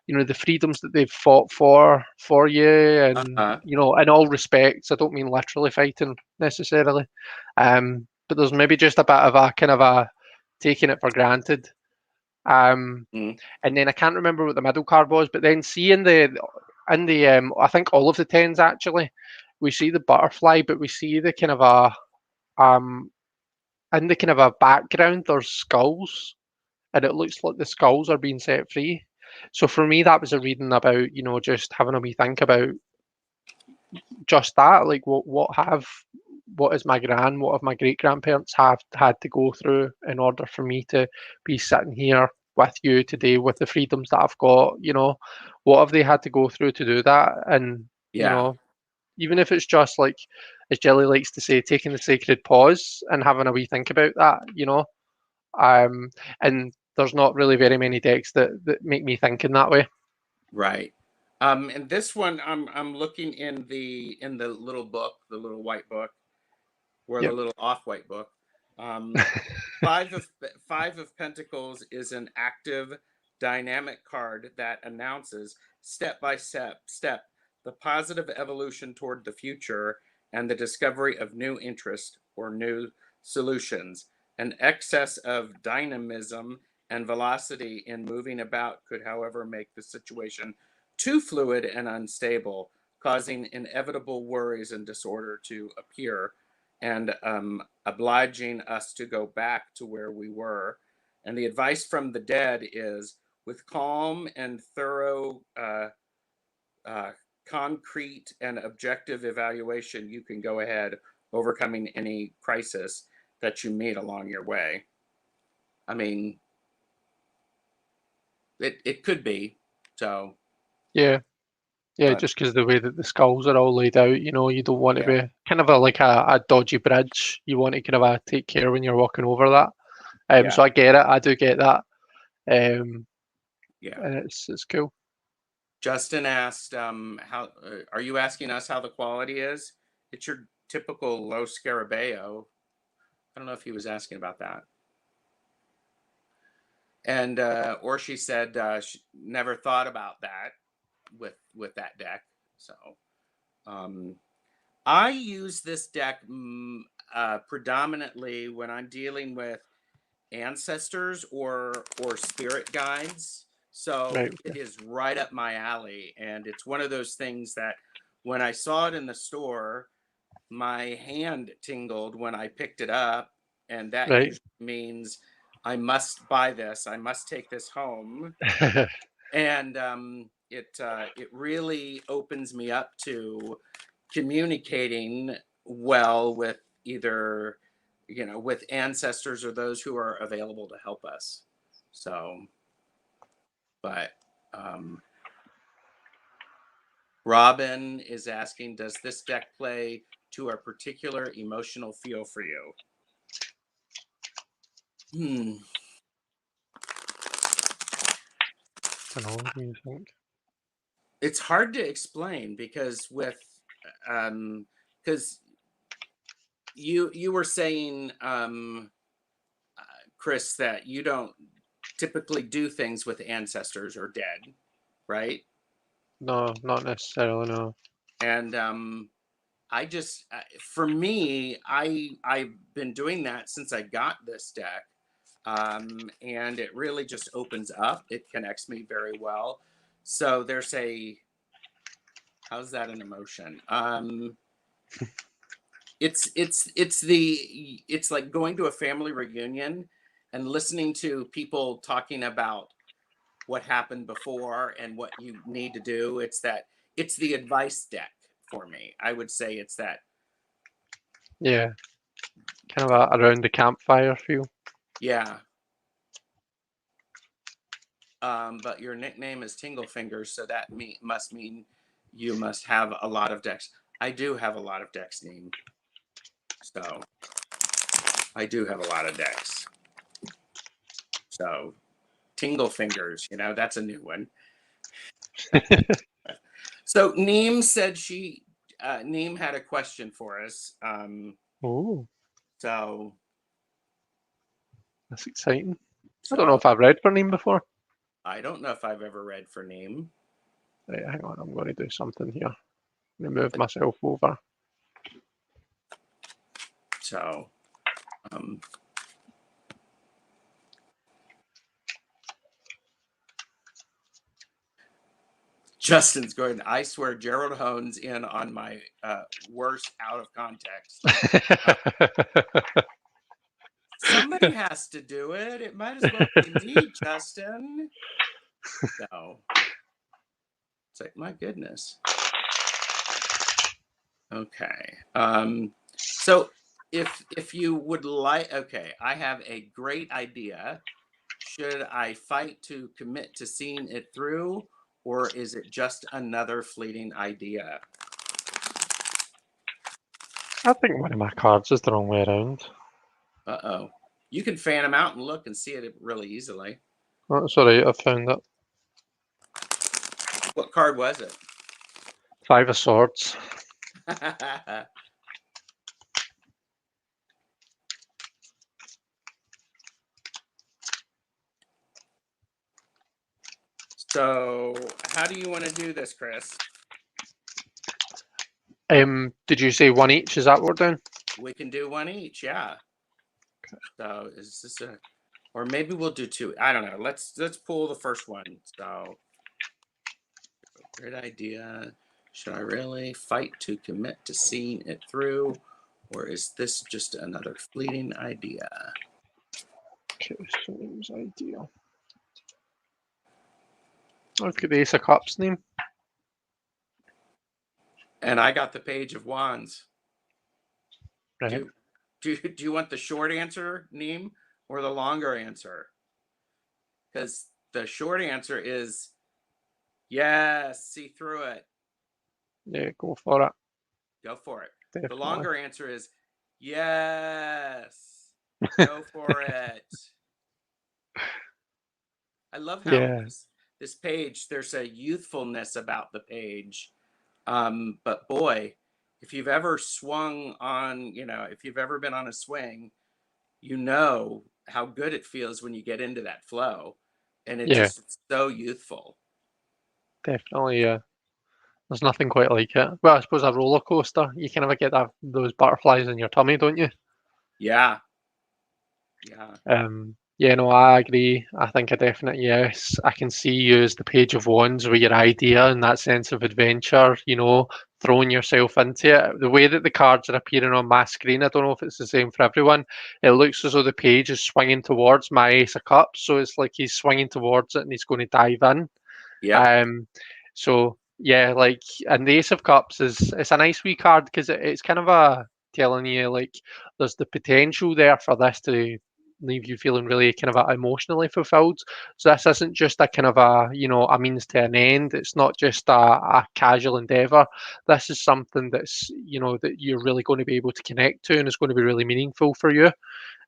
the freedoms that they've fought for you, and
Uh-huh.
in all respects. I don't mean literally fighting necessarily, but there's maybe just a bit of a kind of a taking it for granted. Um,
Mm-hmm.
and then I can't remember what the middle card was, but then seeing the I think all of the tens actually, we see the butterfly, but we see the kind of in the kind of a background there's skulls, and it looks like the skulls are being set free. So for me, that was a reading about, just having a wee think about just that, like what is what have my great grandparents have had to go through in order for me to be sitting here with you today with the freedoms that I've got, what have they had to go through to do that? And,
Yeah.
even if it's just like, as Jelly likes to say, taking the sacred pause and having a wee think about that, um, and there's not really very many decks that make me think in that way.
Right. And this one I'm looking in the little book, the little white book, or the
Yep.
little off-white book. Um, Five of Pentacles is an active, dynamic card that announces step by step the positive evolution toward the future and the discovery of new interest or new solutions. An excess of dynamism and velocity in moving about could, however, make the situation too fluid and unstable, causing inevitable worries and disorder to appear and obliging us to go back to where we were. And the advice from the dead is with calm and thorough concrete and objective evaluation, you can go ahead overcoming any crisis that you meet along your way. I mean, it could be. So,
Yeah, yeah,
but
just because the way that the skulls are all laid out, you don't want to
yeah,
be kind of like a dodgy bridge. You want to kind of take care when you're walking over that.
yeah,
So I get it. I do get that. Um,
yeah.
and it's cool.
Justin asked, "How are you asking us how the quality is?" It's your typical low scarabeo. I don't know if he was asking about that. And or she said she never thought about that with that deck. So um, I use this deck predominantly when I'm dealing with ancestors or spirit guides. So
Right.
it is right up my alley, and it's one of those things that when I saw it in the store, my hand tingled when I picked it up, and that
Right.
usually means I must buy this. I must take this home, and it really opens me up to communicating well with either with ancestors or those who are available to help us. So, but Robin is asking, does this deck play to a particular emotional feel for you? Hmm.
I don't know. What do you think?
It's hard to explain because because you were saying, Chris, that you don't typically do things with ancestors or dead, right?
No, not necessarily. No.
And I just for me, I've been doing that since I got this deck, and it really just opens up. It connects me very well. So there's a how's that an emotion? It's like going to a family reunion and listening to people talking about what happened before and what you need to do. It's the advice deck for me. I would say it's that.
Yeah, kind of around the campfire feel.
Yeah. But your nickname is Tingle Fingers, so that must mean you must have a lot of decks. I do have a lot of decks, Neem. So I do have a lot of decks. So Tingle Fingers, that's a new one. So Neem said Neem had a question for us.
Oh,
So
that's exciting. I don't know
so
if I've read for name before.
I don't know if I've ever read for Neem.
Right, hang on, I'm going to do something here. Let me move myself over.
So um, Justin's going, I swear Gerald hones in on my worst out of context. Somebody has to do it. It might as well be me, Justin. So it's like, my goodness. Okay. So if you would like, okay, I have a great idea. Should I fight to commit to seeing it through, or is it just another fleeting idea?
I think one of my cards is the wrong way around.
Uh-oh. You can fan them out and look and see it really easily.
That's alright, I found it.
What card was it?
Five of Swords.
So, how do you want to do this, Chris?
Did you say one each? Is that what we're doing?
We can do one each, yeah. So, is this a, or maybe we'll do two. I don't know. Let's pull the first one. So, great idea. Should I really fight to commit to seeing it through, or is this just another fleeting idea?
Okay, so name's ideal. I've got the Ace of Cups name.
And I got the Page of Wands.
Right.
Do you want the short answer, Neem, or the longer answer? Because the short answer is yes, see through it.
Yeah, go for it.
Go for it. The
Definitely.
longer answer is yes, go for it. I love how
Yeah.
this page, there's a youthfulness about the page. But boy, if you've ever swung on, if you've ever been on a swing, you know how good it feels when you get into that flow. And
Yeah,
it's so youthful.
definitely. Yeah. There's nothing quite like it. Well, I suppose a roller coaster. You kind of get those butterflies in your tummy, don't you?
Yeah. Yeah.
Yeah, no, I agree. I think a definite yes. I can see you as the Page of Wands with your idea and that sense of adventure, throwing yourself into it. The way that the cards are appearing on my screen, I don't know if it's the same for everyone. It looks as though the page is swinging towards my Ace of Cups. So it's like he's swinging towards it and he's going to dive in.
Yep.
So yeah, like, and the Ace of Cups it's a nice wee card because it's kind of a telling you like there's the potential there for this to leave you feeling really kind of emotionally fulfilled. So this isn't just a kind of a means to an end. It's not just a casual endeavor. This is something that you're really going to be able to connect to and is going to be really meaningful for you.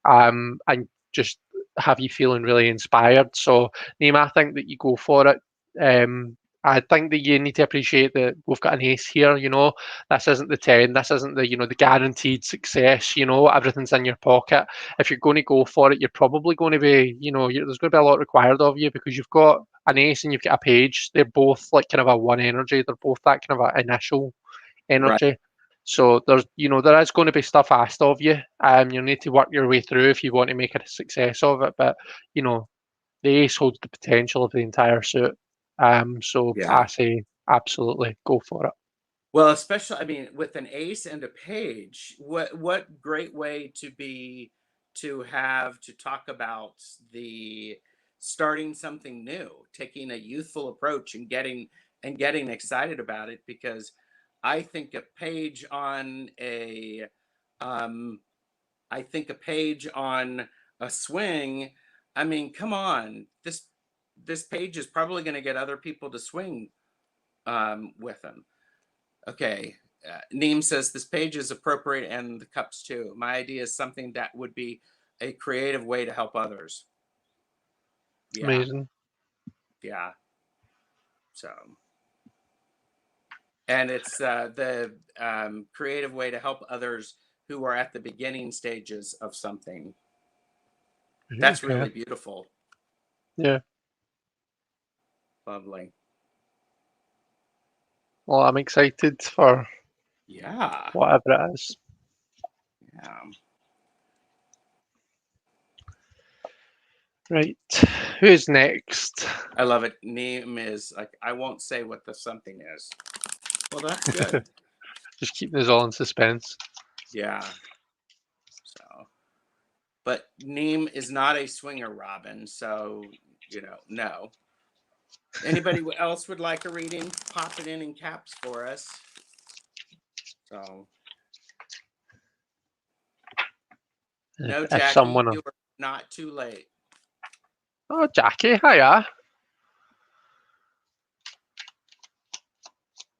And just have you feeling really inspired. So, Nima, I think that you go for it. I think that you need to appreciate that we've got an ace here. This isn't the 10. This isn't the guaranteed success. Everything's in your pocket. If you're going to go for it, you're probably going to be, there's going to be a lot required of you because you've got an ace and you've got a page. They're both like kind of a one energy. They're both that kind of a initial
Right.
energy. So there is going to be stuff asked of you. You need to work your way through if you want to make a success of it. But the ace holds the potential of the entire suit. So
Yeah.
I say absolutely go for it.
Well, especially, I mean, with an ace and a page, what great way to talk about the starting something new, taking a youthful approach and getting excited about it because I think a page on a um I think a page on a swing, I mean, come on. This page is probably going to get other people to swing with them. Okay. Neem says this page is appropriate and the cups too. My idea is something that would be a creative way to help others. Yeah.
Amazing.
Yeah. So, and it's the creative way to help others who are at the beginning stages of something. That's
Okay.
really beautiful.
Yeah.
Lovely.
Well, I'm excited for
Yeah.
whatever it is.
Yeah.
Right. Who's next?
I love it. Neem is like, I won't say what the something is. Well, that's good.
Just keeping us all in suspense.
Yeah. So, but Neem is not a swinger, Robin. So, no. Anybody else would like a reading? Pop it in caps for us. So, no,
If
Jackie,
someone,
you are not too late.
oh Jackie, hiya.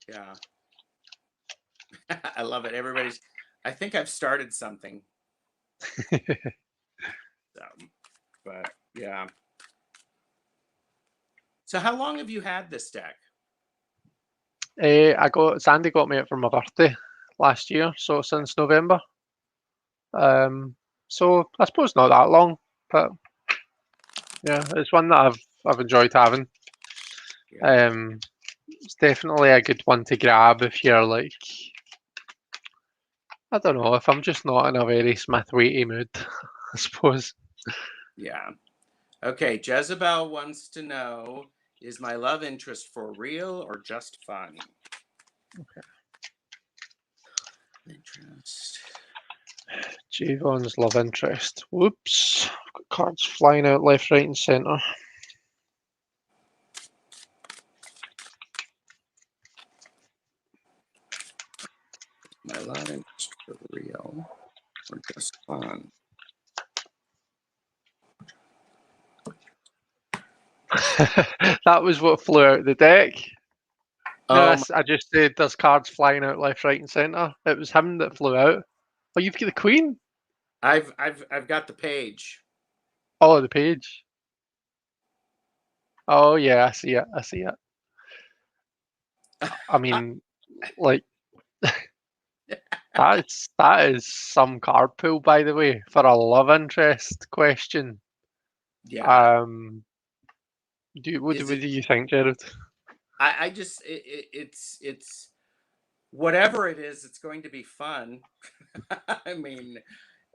Yeah. I love it. I think I've started something. So, but yeah. So, how long have you had this deck?
Sandy got me it for my birthday last year, so since November. So I suppose not that long, but yeah, it's one that I've enjoyed having.
Yeah.
It's definitely a good one to grab if you're like, I don't know, if I'm just not in a very Smith weighty mood, I suppose.
Yeah. Okay. Jezebel wants to know, is my love interest for real or just fun? Interest.
Javon's love interest. Whoops. I've got cards flying out left, right, and centre.
for real or just fun?
That was what flew out the deck.
Oh,
I just said there's cards flying out left, right, and centre. It was him that flew out. Oh, you've got the queen.
I've got the page.
Oh, the page. Oh yeah, I see it. I see it. I mean, like that is some card pool, by the way, for a love interest question.
Yeah.
Um, what
Is
do
it?
you think, Jared?
I just it's whatever it is. It's going to be fun. I mean,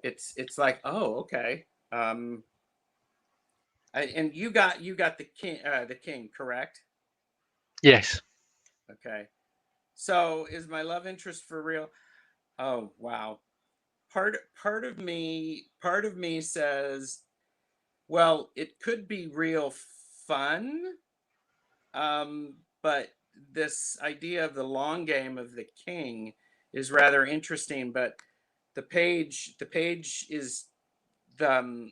it's like, oh, okay. And you got the king, correct?
Yes.
Okay. So is my love interest for real? Oh, wow. Part of me says, well, it could be real fun. But this idea of the long game of the king is rather interesting. But the page is the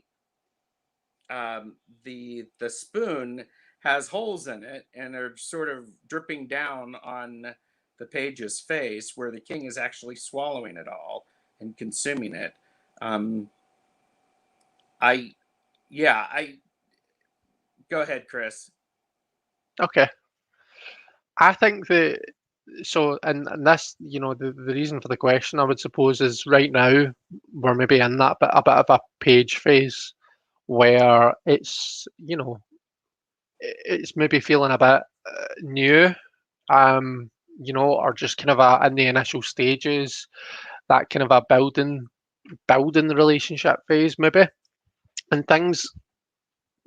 the spoon has holes in it and are sort of dripping down on the page's face, where the king is actually swallowing it all and consuming it. Um, I yeah, I go ahead, Chris.
Okay. I think that so, and this, the reason for the question, I would suppose, is right now we're maybe in that a bit of a page phase where it's maybe feeling a bit new, um, or just kind of in the initial stages, that kind of a building the relationship phase maybe, and things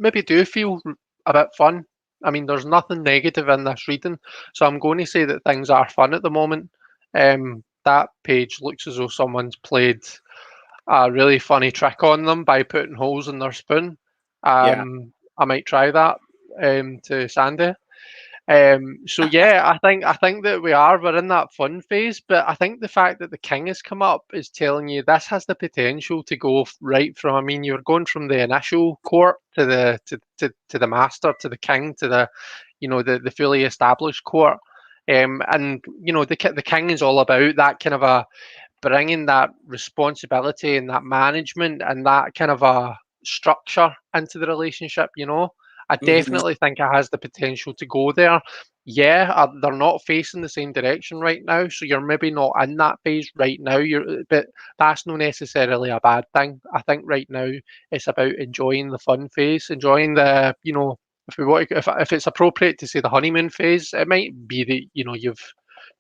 maybe do feel a bit fun. I mean, there's nothing negative in this reading, so I'm going to say that things are fun at the moment. That page looks as though someone's played a really funny trick on them by putting holes in their spoon.
Yeah.
I might try that to Sandy. So yeah, I think that we're in that fun phase, but I think the fact that the king has come up is telling you this has the potential to go right from. I mean, you're going from the initial court to the master to the king to the fully established court, and the king is all about that kind of a bringing that responsibility and that management and that kind of a structure into the relationship. I
Hmm.
definitely think it has the potential to go there. Yeah, they're not facing the same direction right now, so you're maybe not in that phase right now. But that's not necessarily a bad thing. I think right now it's about enjoying the fun phase, enjoying if we want, if it's appropriate to say the honeymoon phase. It might be that you've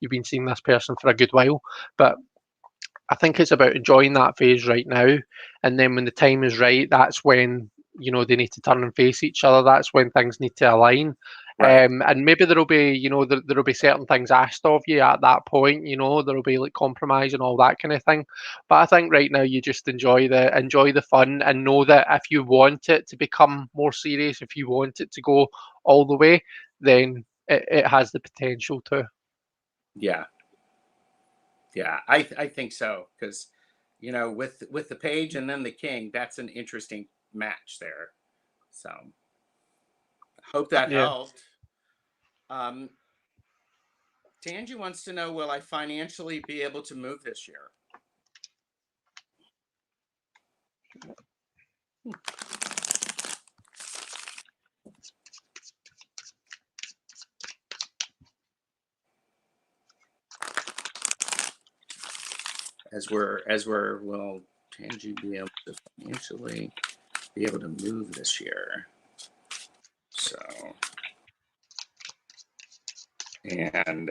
been seeing this person for a good while, but I think it's about enjoying that phase right now, and then when the time is right, that's when they need to turn and face each other. That's when things need to align,
Right.
and maybe there'll be there'll be certain things asked of you at that point. There'll be like compromise and all that kind of thing. But I think right now you just enjoy the fun and know that if you want it to become more serious, if you want it to go all the way, then it has the potential to.
Yeah. Yeah. I think so, because with the page and then the king, that's an interesting match there. So hope that
Yeah.
helped. Um, Tangi wants to know, will I financially be able to move this year? Will Tangi be able to financially be able to move this year? So, and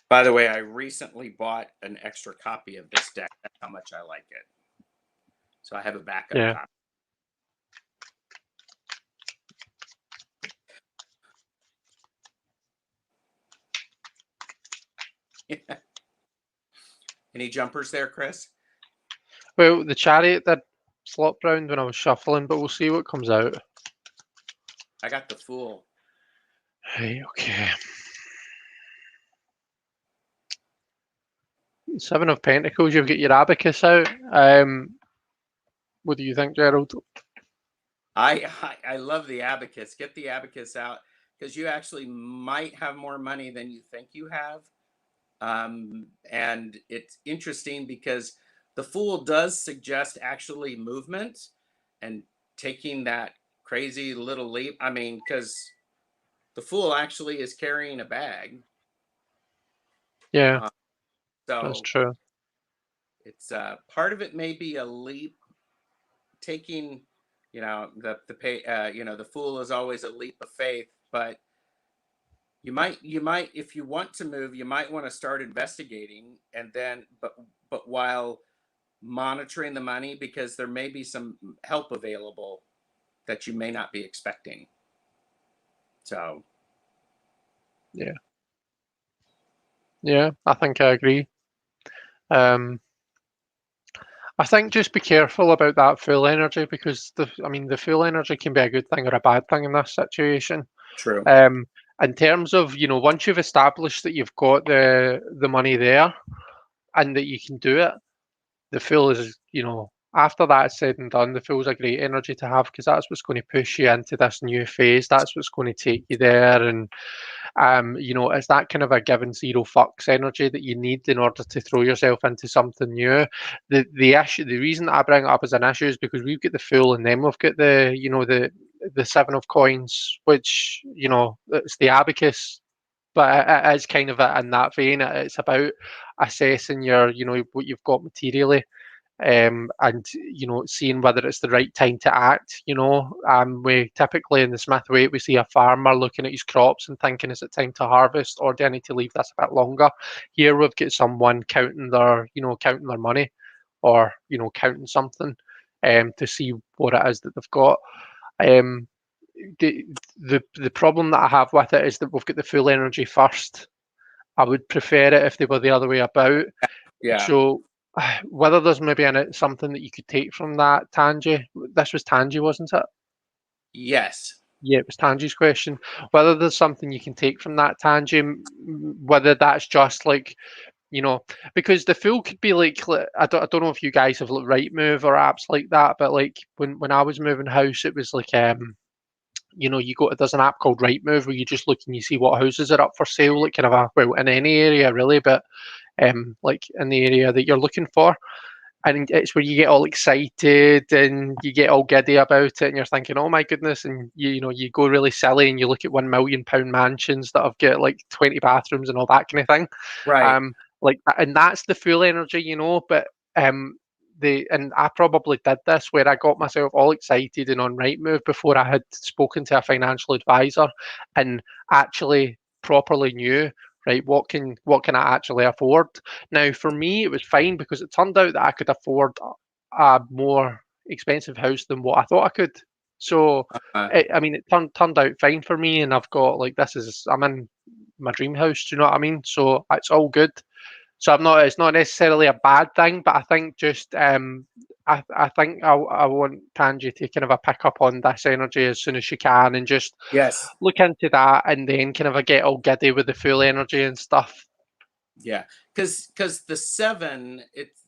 by the way, I recently bought an extra copy of this deck. That's how much I like it. So I have a backup
Yeah.
copy. Any jumpers there, Chris?
Well, the chariot did flop round when I was shuffling, but we'll see what comes out.
I got the Fool.
Hey, okay. Seven of Pentacles, you've got your abacus out. What do you think, Gerald?
I love the abacus. Get the abacus out because you actually might have more money than you think you have. And it's interesting because the Fool does suggest actually movement and taking that crazy little leap. I mean, because the Fool actually is carrying a bag.
Yeah,
Uh,
that's
so
true.
it's part of it may be a leap taking, the pay, the Fool is always a leap of faith, but you might if you want to move, you might want to start investigating, and then but while monitoring the money, because there may be some help available that you may not be expecting. So
Yeah, yeah, I think I agree. Um, I think just be careful about that full energy because the full energy can be a good thing or a bad thing in this situation.
true.
Um, in terms of, once you've established that you've got the money there and that you can do it, the Fool is, after that's said and done, the Fool's a great energy to have because that's what's going to push you into this new phase. That's what's going to take you there. And, it's that kind of a given zero fucks energy that you need in order to throw yourself into something new. The reason that I bring it up as an issue is because we've got the Fool and then we've got the Seven of Coins, which, it's the abacus, but it is kind of in that vein. It's about assessing what you've got materially, and seeing whether it's the right time to act. We typically in the Smith way we see a farmer looking at his crops and thinking, is it time to harvest or do I need to leave this a bit longer? Here we've got someone counting their money, or counting something, to see what it is that they've got. Um, the problem that I have with it is that we've got the full energy first. I would prefer it if they were the other way about.
Yeah.
So whether there's maybe something that you could take from that, Tangi. This was Tangi, wasn't it?
Yes.
Yeah, it was Tangi's question. Whether there's something you can take from that, Tangi, whether that's just like, because the Fool could be like, I don't know if you guys have like Rightmove or apps like that, but like when I was moving house, it was like there's an app called Rightmove where you just look and you see what houses are up for sale, like kind of in any area really, but like in the area that you're looking for. And it's where you get all excited and you get all giddy about it, and you're thinking, "Oh my goodness!" And you go really silly, and you look at £1 million mansions that have got like 20 bathrooms and all that kind of thing.
Right.
And that's the full energy, But and I probably did this where I got myself all excited and on Rightmove before I had spoken to a financial advisor and actually properly knew, right, what can I actually afford. Now for me it was fine because it turned out that I could afford a more expensive house than what I thought I could. So
uh,
it turned out fine for me, and I've got like I'm in my dream house. Do you know what I mean? So it's all good. So I'm not. It's not necessarily a bad thing, but I think just I think I want Tangi to kind of a pick up on this energy as soon as she can, and just
yes.
look into that, and then kind of a get all giddy with the full energy and stuff.
Yeah. Because the seven, it's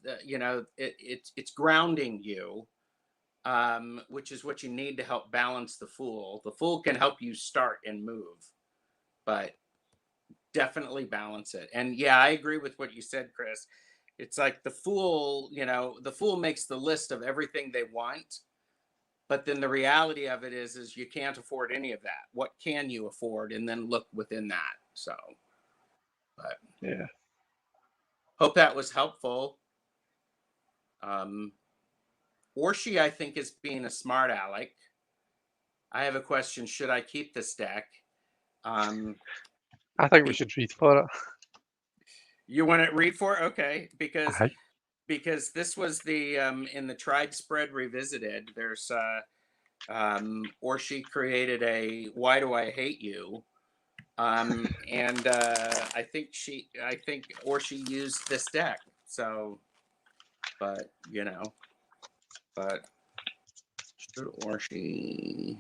it's grounding you, which is what you need to help balance the Fool. The Fool can help you start and move, but definitely balance it. And yeah, I agree with what you said, Chris. It's like the Fool makes the list of everything they want, but then the reality of it is you can't afford any of that. What can you afford? And then look within that. So, but
Yeah.
hope that was helpful. Um, Orshi, I think, is being a smart aleck. I have a question. Should I keep this deck? Um,
I think we should read for it.
you want to read for it? Okay, because
Aye.
this was the in the Tried Spread Revisited. There's or she created a "Why Do I Hate You?" And I think or she used this deck. So, but but should or she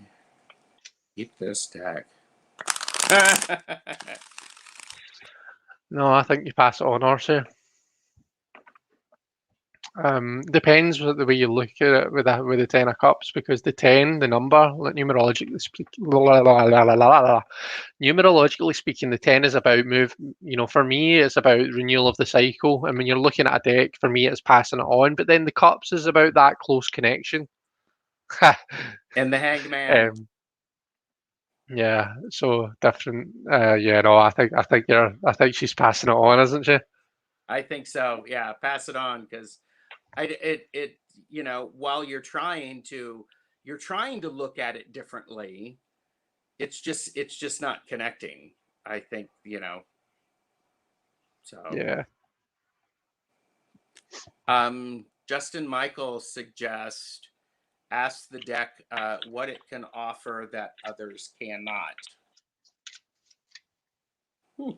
keep this deck?
No, I think you pass it on, Orsi. Depends with the way you look at it with the Ten of Cups, because the 10, the number, like numerologically speaking, the 10 is about move. For me, it's about renewal of the cycle, and when you're looking at a deck, for me, it's passing it on. But then the Cups is about that close connection.
And the Hanged Man.
um, yeah, so different. Yeah, no, I think she's passing it on, isn't she?
I think so. Yeah, pass it on, because it while you're trying to look at it differently, it's just not connecting. I think, so.
Yeah.
Justin Michael suggests ask the deck what it can offer that others cannot. Hmm.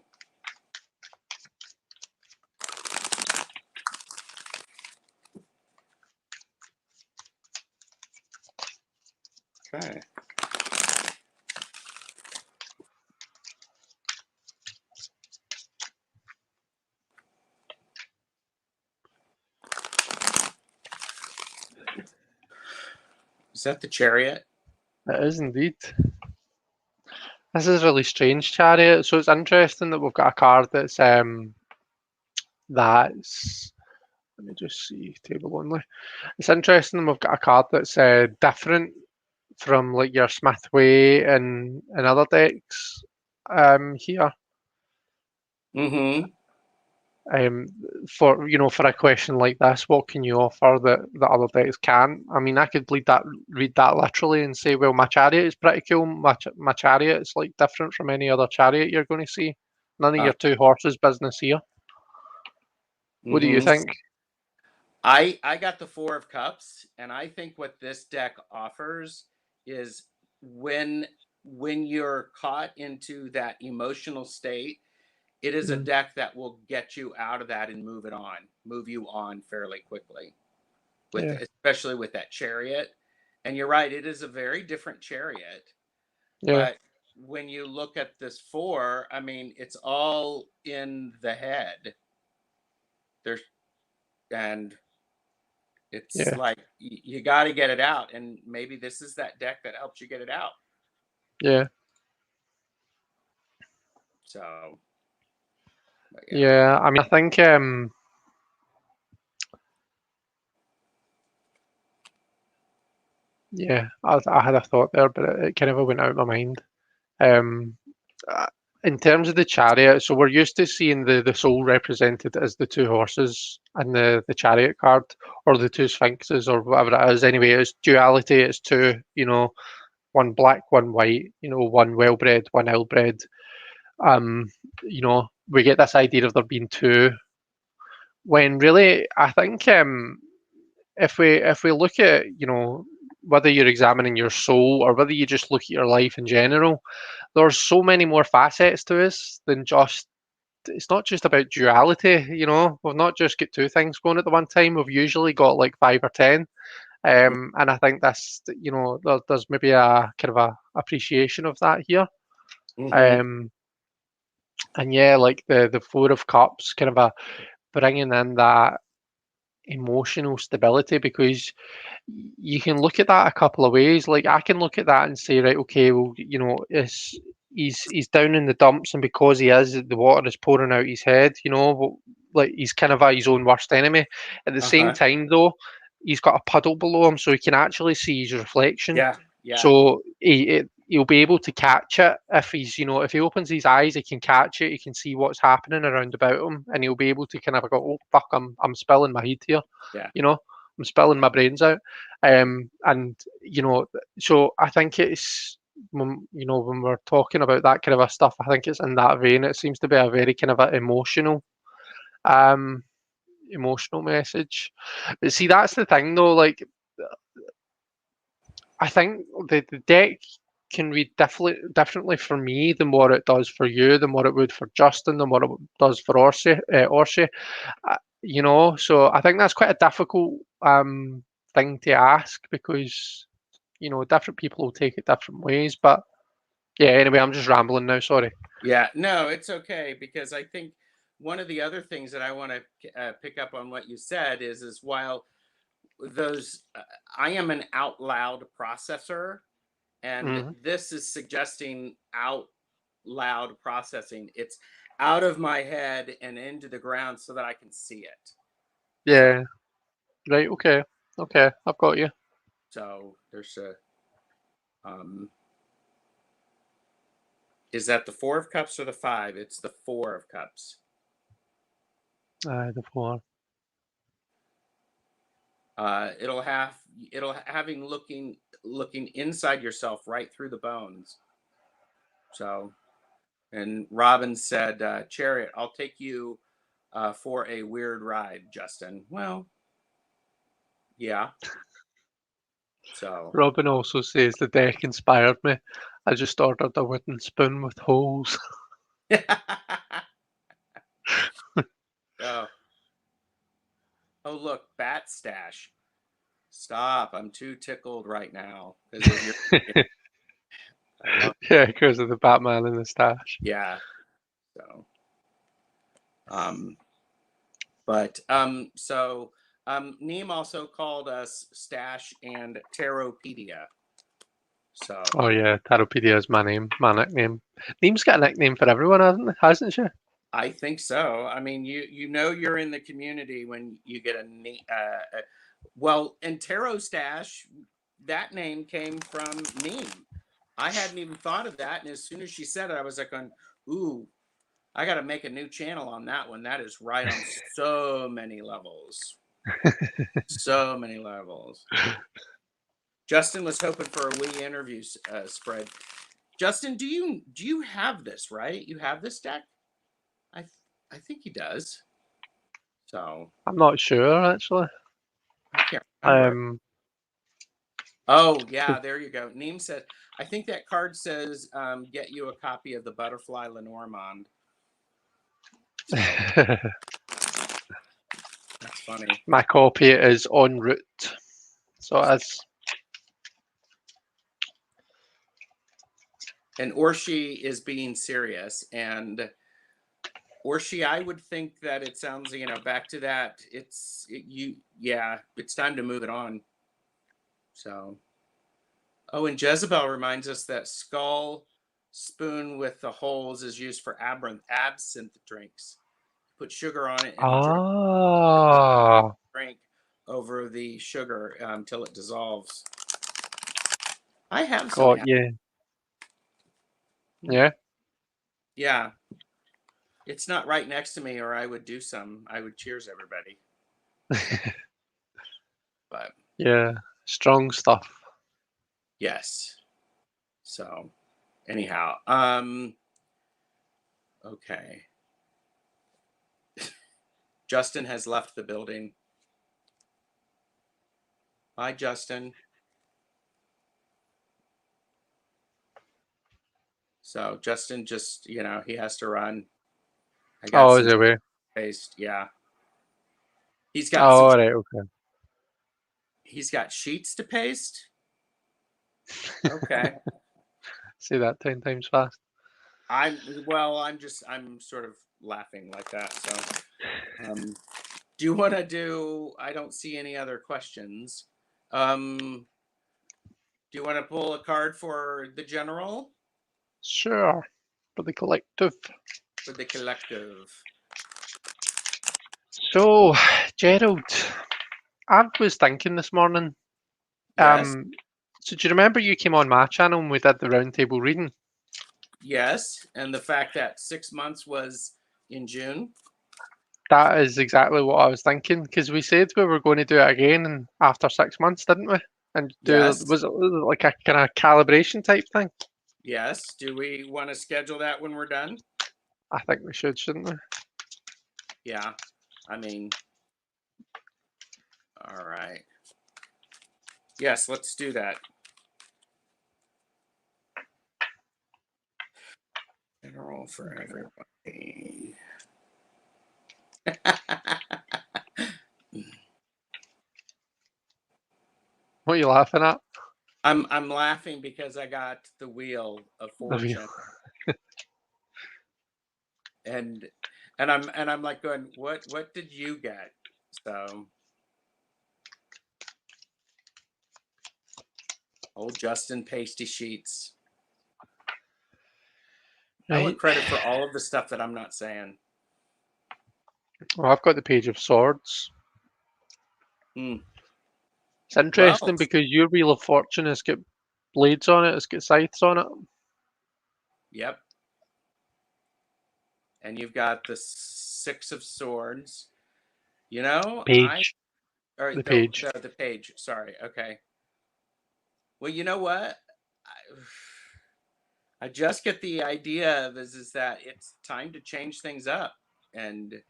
Okay. Is that the Chariot?
It is indeed. This is really strange, Chariot. So it's interesting that we've got a card that's let me just see, table only. It's interesting we've got a card that's different from like your Smithway and other decks here.
Mm-hmm.
Um, for a question like this, what can you offer that other decks can't? I mean, I could read that literally and say, well, my chariot is pretty cool. My chariot is like different from any other chariot you're going to see. None of
Uh,
your two horses business here. What do you
mm-hmm.
think?
I got the Four of Cups, and I think what this deck offers is when when you're caught into that emotional state, it is a
Mm,
deck that will get you out of that and move you on fairly quickly. With
yeah,
especially with that Chariot. And you're right, it is a very different Chariot,
yeah,
but when you look at this four, I mean, it's all in the head. There's and it's
yeah,
like you got to get it out, and maybe this is that deck that helps you get it out.
yeah,
So, but yeah.
yeah. I mean, I think yeah, I had a thought there, but it kind of went out of my mind. Um, uh, in terms of the chariot, so we're used to seeing the soul represented as the two horses and the chariot card, or the two sphinxes, or whatever it is. Anyway, it's duality. It's two, one black, one white. One well-bred, one ill-bred. Um, we get this idea of there being two, when really I think if we look at whether you're examining your soul or whether you just look at your life in general, there's so many more facets to us than just. It's not just about duality. We've not just got two things going at the one time. We've usually got like five or ten. And I think there's maybe a kind of a appreciation of that here.
Mm-hmm.
Um, and yeah, like the Four of Cups, kind of a bringing in that emotional stability, because you can look at that a couple of ways. Like I can look at that and say, right, okay, well, he's down in the dumps, and because he is, the water is pouring out his head. Like he's kind of his own worst enemy. At the same
Uh-huh.
time, though, he's got a puddle below him, so he can actually see his reflection.
Yeah. Yeah.
So he'll be able to catch it if he opens his eyes, he can catch it. He can see what's happening around about him, and he'll be able to kind of go, "Oh fuck, I'm spilling my heat here,"
Yeah.
you know, I'm spilling my brains out. And so I think it's when we're talking about that kind of a stuff, I think it's in that vein. It seems to be a very kind of a um, emotional message. But see, that's the thing though. Like I think the deck can read differently for me than what it does for you, than what it would for Justin, than what it does for Orsi. So I think that's quite a difficult thing to ask, because different people will take it different ways. But yeah, anyway, I'm just rambling now. Sorry.
Yeah. No, it's okay, because I think one of the other things that I want to pick up on what you said is while those I am an out loud processor, and
Hmm.
this is suggesting out loud processing. It's out of my head and into the ground so that I can see it. So,
Yeah. Right. Okay. Okay. I've got you.
so there's a um is that the 4 of cups or the 5? It's the 4 of cups.
The four.
It'll have having looking inside yourself right through the bones. So, and Robin said, Chariot, I'll take you for a weird ride, Justin. Well, yeah. So,
Robin also says the deck inspired me. I just ordered a wooden spoon with holes.
oh, oh, look, Bat Stash. Stop. I'm too tickled right now because of your. I love,
Yeah, because of the Batman in the stash.
yeah. So, um, but, Neem also called us Stash and Tarotpedia. So,
Oh yeah, Taropedia is my name, my nickname. Name's got a nickname for everyone, hasn't she?
I think so. I mean, you're in the community when you get well, and Tarot Stash, that name came from me. I hadn't even thought of that, and as soon as she said it, I was like, "Ooh, I got to make a new channel on that one. That is right on so many levels, so many levels." Justin was hoping for a wee interview spread. Justin, do you have this right? You have this deck? I th- I think he does. So
I'm not sure actually.
I can't remember.
Um,
Oh, yeah, there you go. Neem said, I think that card says, get you a copy of the Butterfly Lenormand. So that's funny.
my copy is en route, so as
And Orshi is being serious. And Orshi, I would think that it sounds, back to that. Yeah, it's time to move it on. So, oh, and Jezebel reminds us that skull spoon with the holes is used for absinthe drinks. Put sugar on it and
ah,
drink over the sugar until it dissolves. I have some.
got you. Yeah.
Yeah, it's not right next to me, or I would do some. I would cheers everybody. So, but
Yeah, strong stuff.
yes. So anyhow, okay. Justin has left the building. Bye, Justin. So Justin just, he has to run. I got
Oh,
some
is it way?
paste. Yeah. He's got some
Oh, all right, okay.
he's got sheets to paste. Okay.
Say that 10 times fast.
I'm sort of laughing like that. So, do you want to do? I don't see any other questions. Do you want to pull a card for the general,
Sure, for the collective.
for the collective?
So, Gerald, I was thinking this morning.
Yes,
Um, so do you remember you came on my channel and we did the roundtable reading?
yes, and the fact that 6 months was in June.
That is exactly what I was thinking because we said we were going to do it again and after 6 months, didn't we? And do
Yes,
was it like a kind of calibration type thing?
yes. Do we want to schedule that when we're done?
I think we should, shouldn't we?
Yeah, I mean, all right. Yes, let's do that. General for everybody.
What are you laughing at?
I'm laughing because I got the Wheel of
The view.
Fortune, and And I'm like going, what did you get? So old Justin pasty sheets. I
Right.
want credit for all of the stuff that I'm not saying.
Well, I've got the Page of Swords.
Hmm.
It's
Well,
interesting because your Wheel of Fortune has got blades on it, it's got scythes on it.
yep. And you've got the Six of Swords. You know, I
Page,
or
the page.
the page. Sorry. Okay. Well, you know what? I just get the idea of is that it's time to change things up and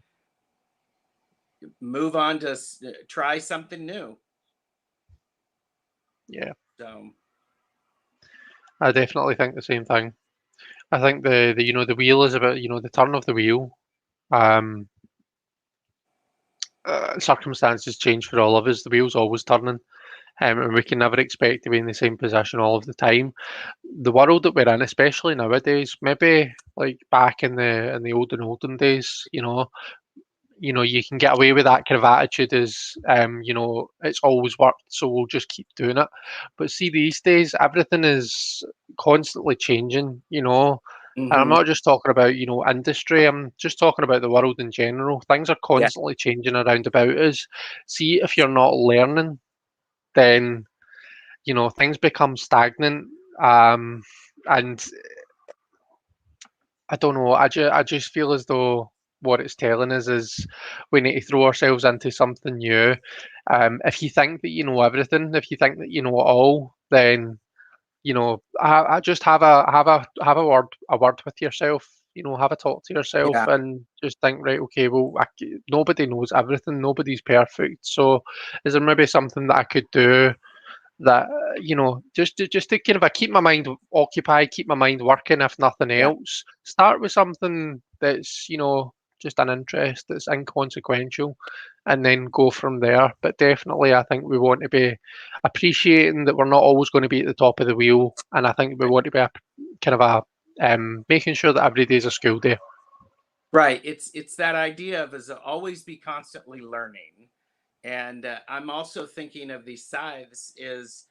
move on to try something new.
Yeah,
So
I definitely think the same thing. I think the wheel is about the turn of the wheel. Um, Circumstances change for all of us. The wheel's always turning, and we can never expect to be in the same position all of the time. The world that we're in, especially nowadays, maybe like back in the olden days, you can get away with that kind of attitude as it's always worked, so we'll just keep doing it. But see, these days everything is constantly changing, and I'm
mhm.
not just talking about industry, I'm just talking about the world in general. Things are
Yeah.
constantly changing around about us. See, if you're not learning, then things become stagnant. And I don't know. I just feel as though what it's telling us is we need to throw ourselves into something new. If you think that you know everything, if you think that you know it all, then I just have a word with yourself. Have a talk to yourself,
Yeah.
and just think, right, okay, well, nobody knows everything. Nobody's perfect. So, is there maybe something that I could do that just to kind of keep my mind occupied, keep my mind working, if nothing
Yeah.
else. Start with something that's just an interest that's inconsequential, and then go from there. But definitely, I think we want to be appreciating that we're not always going to be at the top of the wheel, and I think we
Right.
want to be kind of making sure that every day is a school day.
Right. It's that idea of is always be constantly learning. And I'm also thinking of these scythes is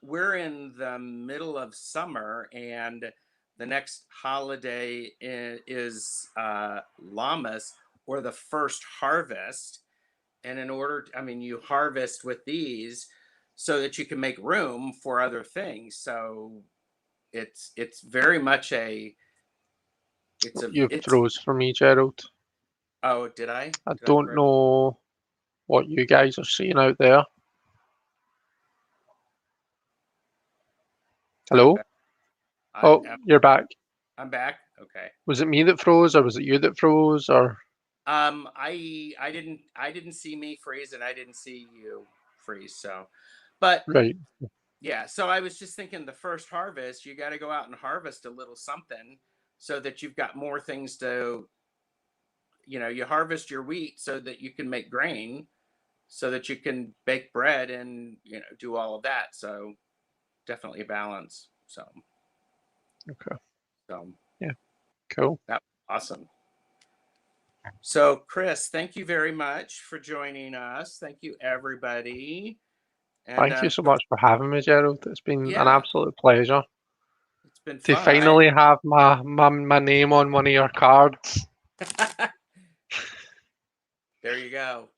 we're in the middle of summer and the next holiday is Lammas or the first harvest. And in order, I mean, you harvest with these so that you can make room for other things. So it's very much a
You've
it's
froze for me, Gerald.
oh
I
did I
don't
throw
know what you guys are seeing out there.
I'm
Hello?
back.
Oh, you're back.
I'm back. Okay.
Was it me that froze, or was it you that froze, or
I didn't see me freeze and I didn't see you freeze. So, but
right?
yeah, so I was just thinking the first harvest, you got to go out and harvest a little something so that you've got more things to, you harvest your wheat so that you can make grain, so that you can bake bread and, do all of that. So, definitely a balance.
Okay.
So
Yeah. Cool.
that's awesome. So, Chris, thank you very much for joining us. Thank you, everybody. And
Thank you so much for having me, Gerald. It's been an
yeah,
absolute pleasure
it's been
to
fun.
finally have my name on one of your cards.
There you go.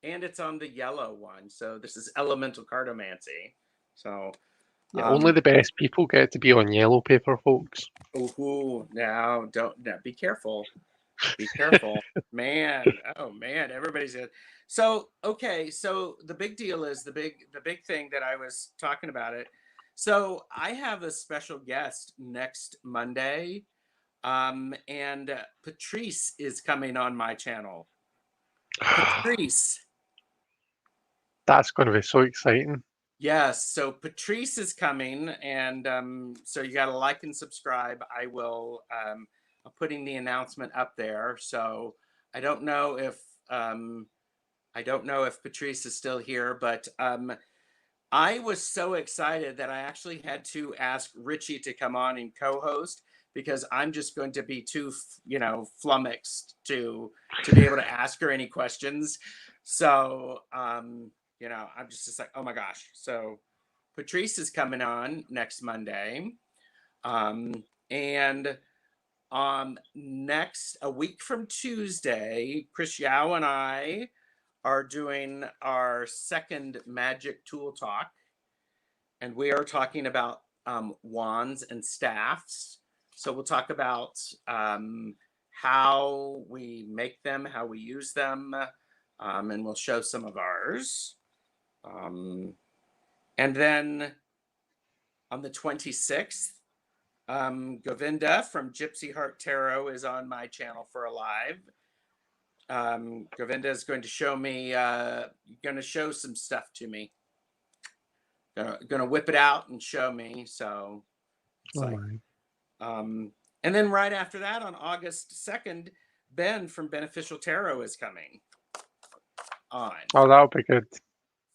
And it's on the yellow one. So this is Elemental Cartomancy. So,
Yeah, only the best people get to be on yellow paper, folks.
ooh, now don't now, be careful. Be careful, man. Oh man, everybody's good. So okay, so the big deal is the big thing that I was talking about it. So I have a special guest next Monday, and Patrice is coming on my channel. Patrice.
That's going to be so exciting.
Yes, so Patrice is coming, and so you got to like and subscribe. I'm putting the announcement up there. So I don't know if um, I don't know if Patrice is still here, but I was so excited that I actually had to ask Richie to come on and co-host because I'm just going to be too, flummoxed to be able to ask her any questions. So, I'm just like, oh my gosh. So Patrice is coming on next Monday. And next, a week from Tuesday, Chris Yao and I are doing our second magic tool talk. And we are talking about wands and staffs. So we'll talk about how we make them, how we use them, and we'll show some of ours. And then on the 26th, Govinda from Gypsy Heart Tarot is on my channel for a live. Govinda is going to show me, going to show some stuff to me. Gonna whip it out and show me. So it's and then right after that, on August 2nd, Ben from Beneficial Tarot is coming on.
Oh, that'll be good.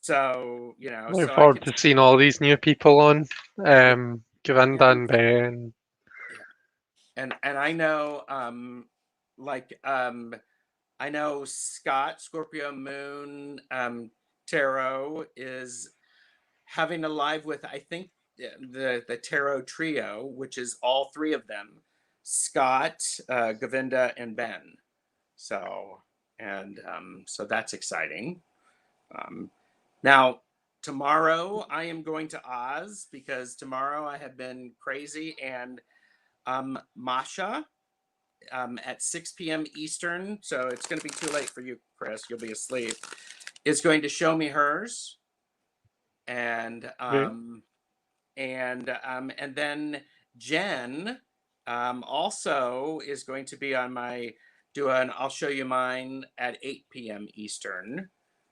So,
Looking
so I
forward
could,
to seeing all these new people on. Govinda and Ben.
yeah. And I know, I know Scott, Scorpio Moon, Tarot is having a live with, I think, the Tarot Trio, which is all three of them, Scott, Govinda, and Ben. So, so that's exciting. Now, tomorrow I am going to Oz because tomorrow I have been crazy, and Masha at 6 p.m. Eastern, so it's going to be too late for you, Chris. You'll be asleep. Is going to show me hers, and then Jen also is going to be on my and I'll show you mine at 8 p.m. Eastern.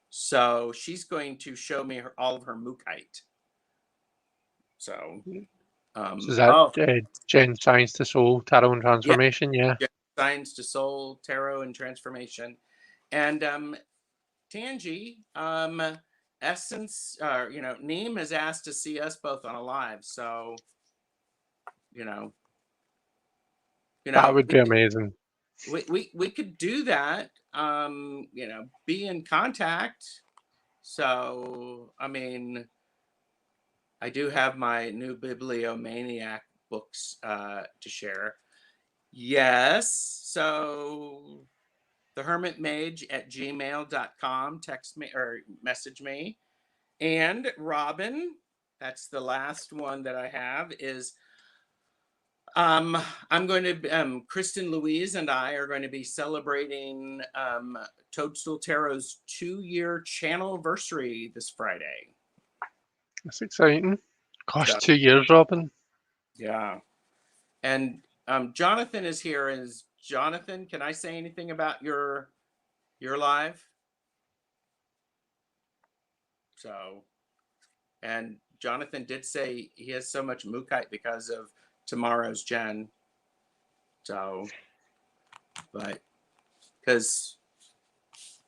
So she's going to show me all of her Mookite. So,
is that Jen Science to Soul Tarot and Transformation? Yeah.
Science to Soul Tarot and Transformation, and Tangi, Essence, Neem has asked to see us both on a live. So,
That would be amazing.
We could do that. Be in contact. So, I mean, I do have my new Bibliomaniac books to share. Yes. So TheHermitMage at gmail.com. Text me or message me. And Robin, that's the last one that I have, is I'm going to Kristen Louise and I are going to be celebrating Toadstool Tarot's 2-year channel anniversary this Friday.
That's exciting. Gosh, so, 2 years, Robin.
Yeah. And Jonathan is here. Is Jonathan, can I say anything about your live? So, and Jonathan did say he has so much Mookite because of tomorrow's Jen. So, but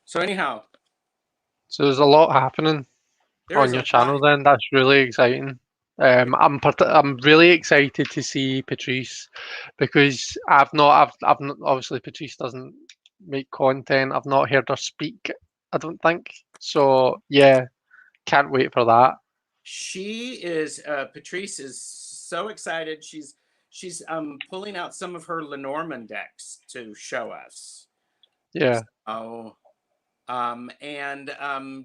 so anyhow.
So there's a lot happening on your channel then. That's really exciting. I'm really excited to see Patrice because I've not obviously Patrice doesn't make content. I've not heard her speak, I don't think. So yeah, can't wait for that.
She is Patrice is so excited. She's pulling out some of her Lenormand decks to show us.
Yeah.
And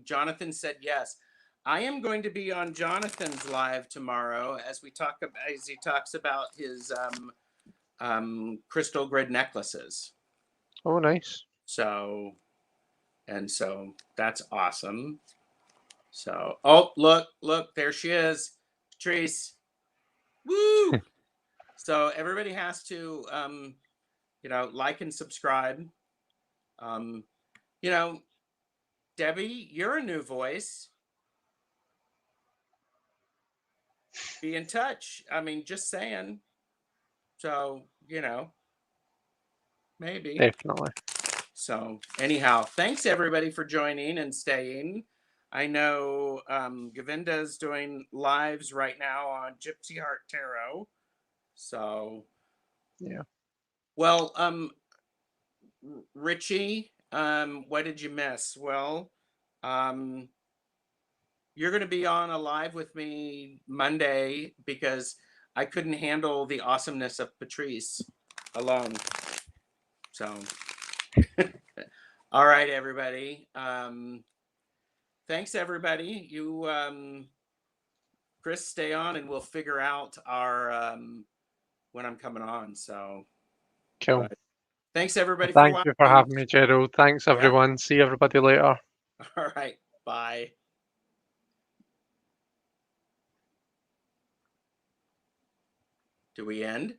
Jonathan said yes. I am going to be on Jonathan's live tomorrow as he talks about his crystal grid necklaces.
Oh, nice.
So that's awesome. So, oh, look, there she is, Patrice. Woo! So everybody has to, like and subscribe. Debbie, you're a new voice. Be in touch. I mean, just saying. So, maybe.
Definitely.
So, anyhow, thanks everybody for joining and staying. I know Govinda's doing lives right now on Gypsy Heart Tarot. So,
Yeah.
Well, Richie, what did you miss? Well, um, you're going to be on a live with me Monday because I couldn't handle the awesomeness of Patrice alone. So, all right, everybody. Thanks, everybody. You, Chris, stay on, and we'll figure out our when I'm coming on. So,
Cool.
but thanks everybody for
Thank you for
watching.
having me, Gerald. Thanks,
Yeah.
everyone. See everybody later.
All right. Bye. Do we end?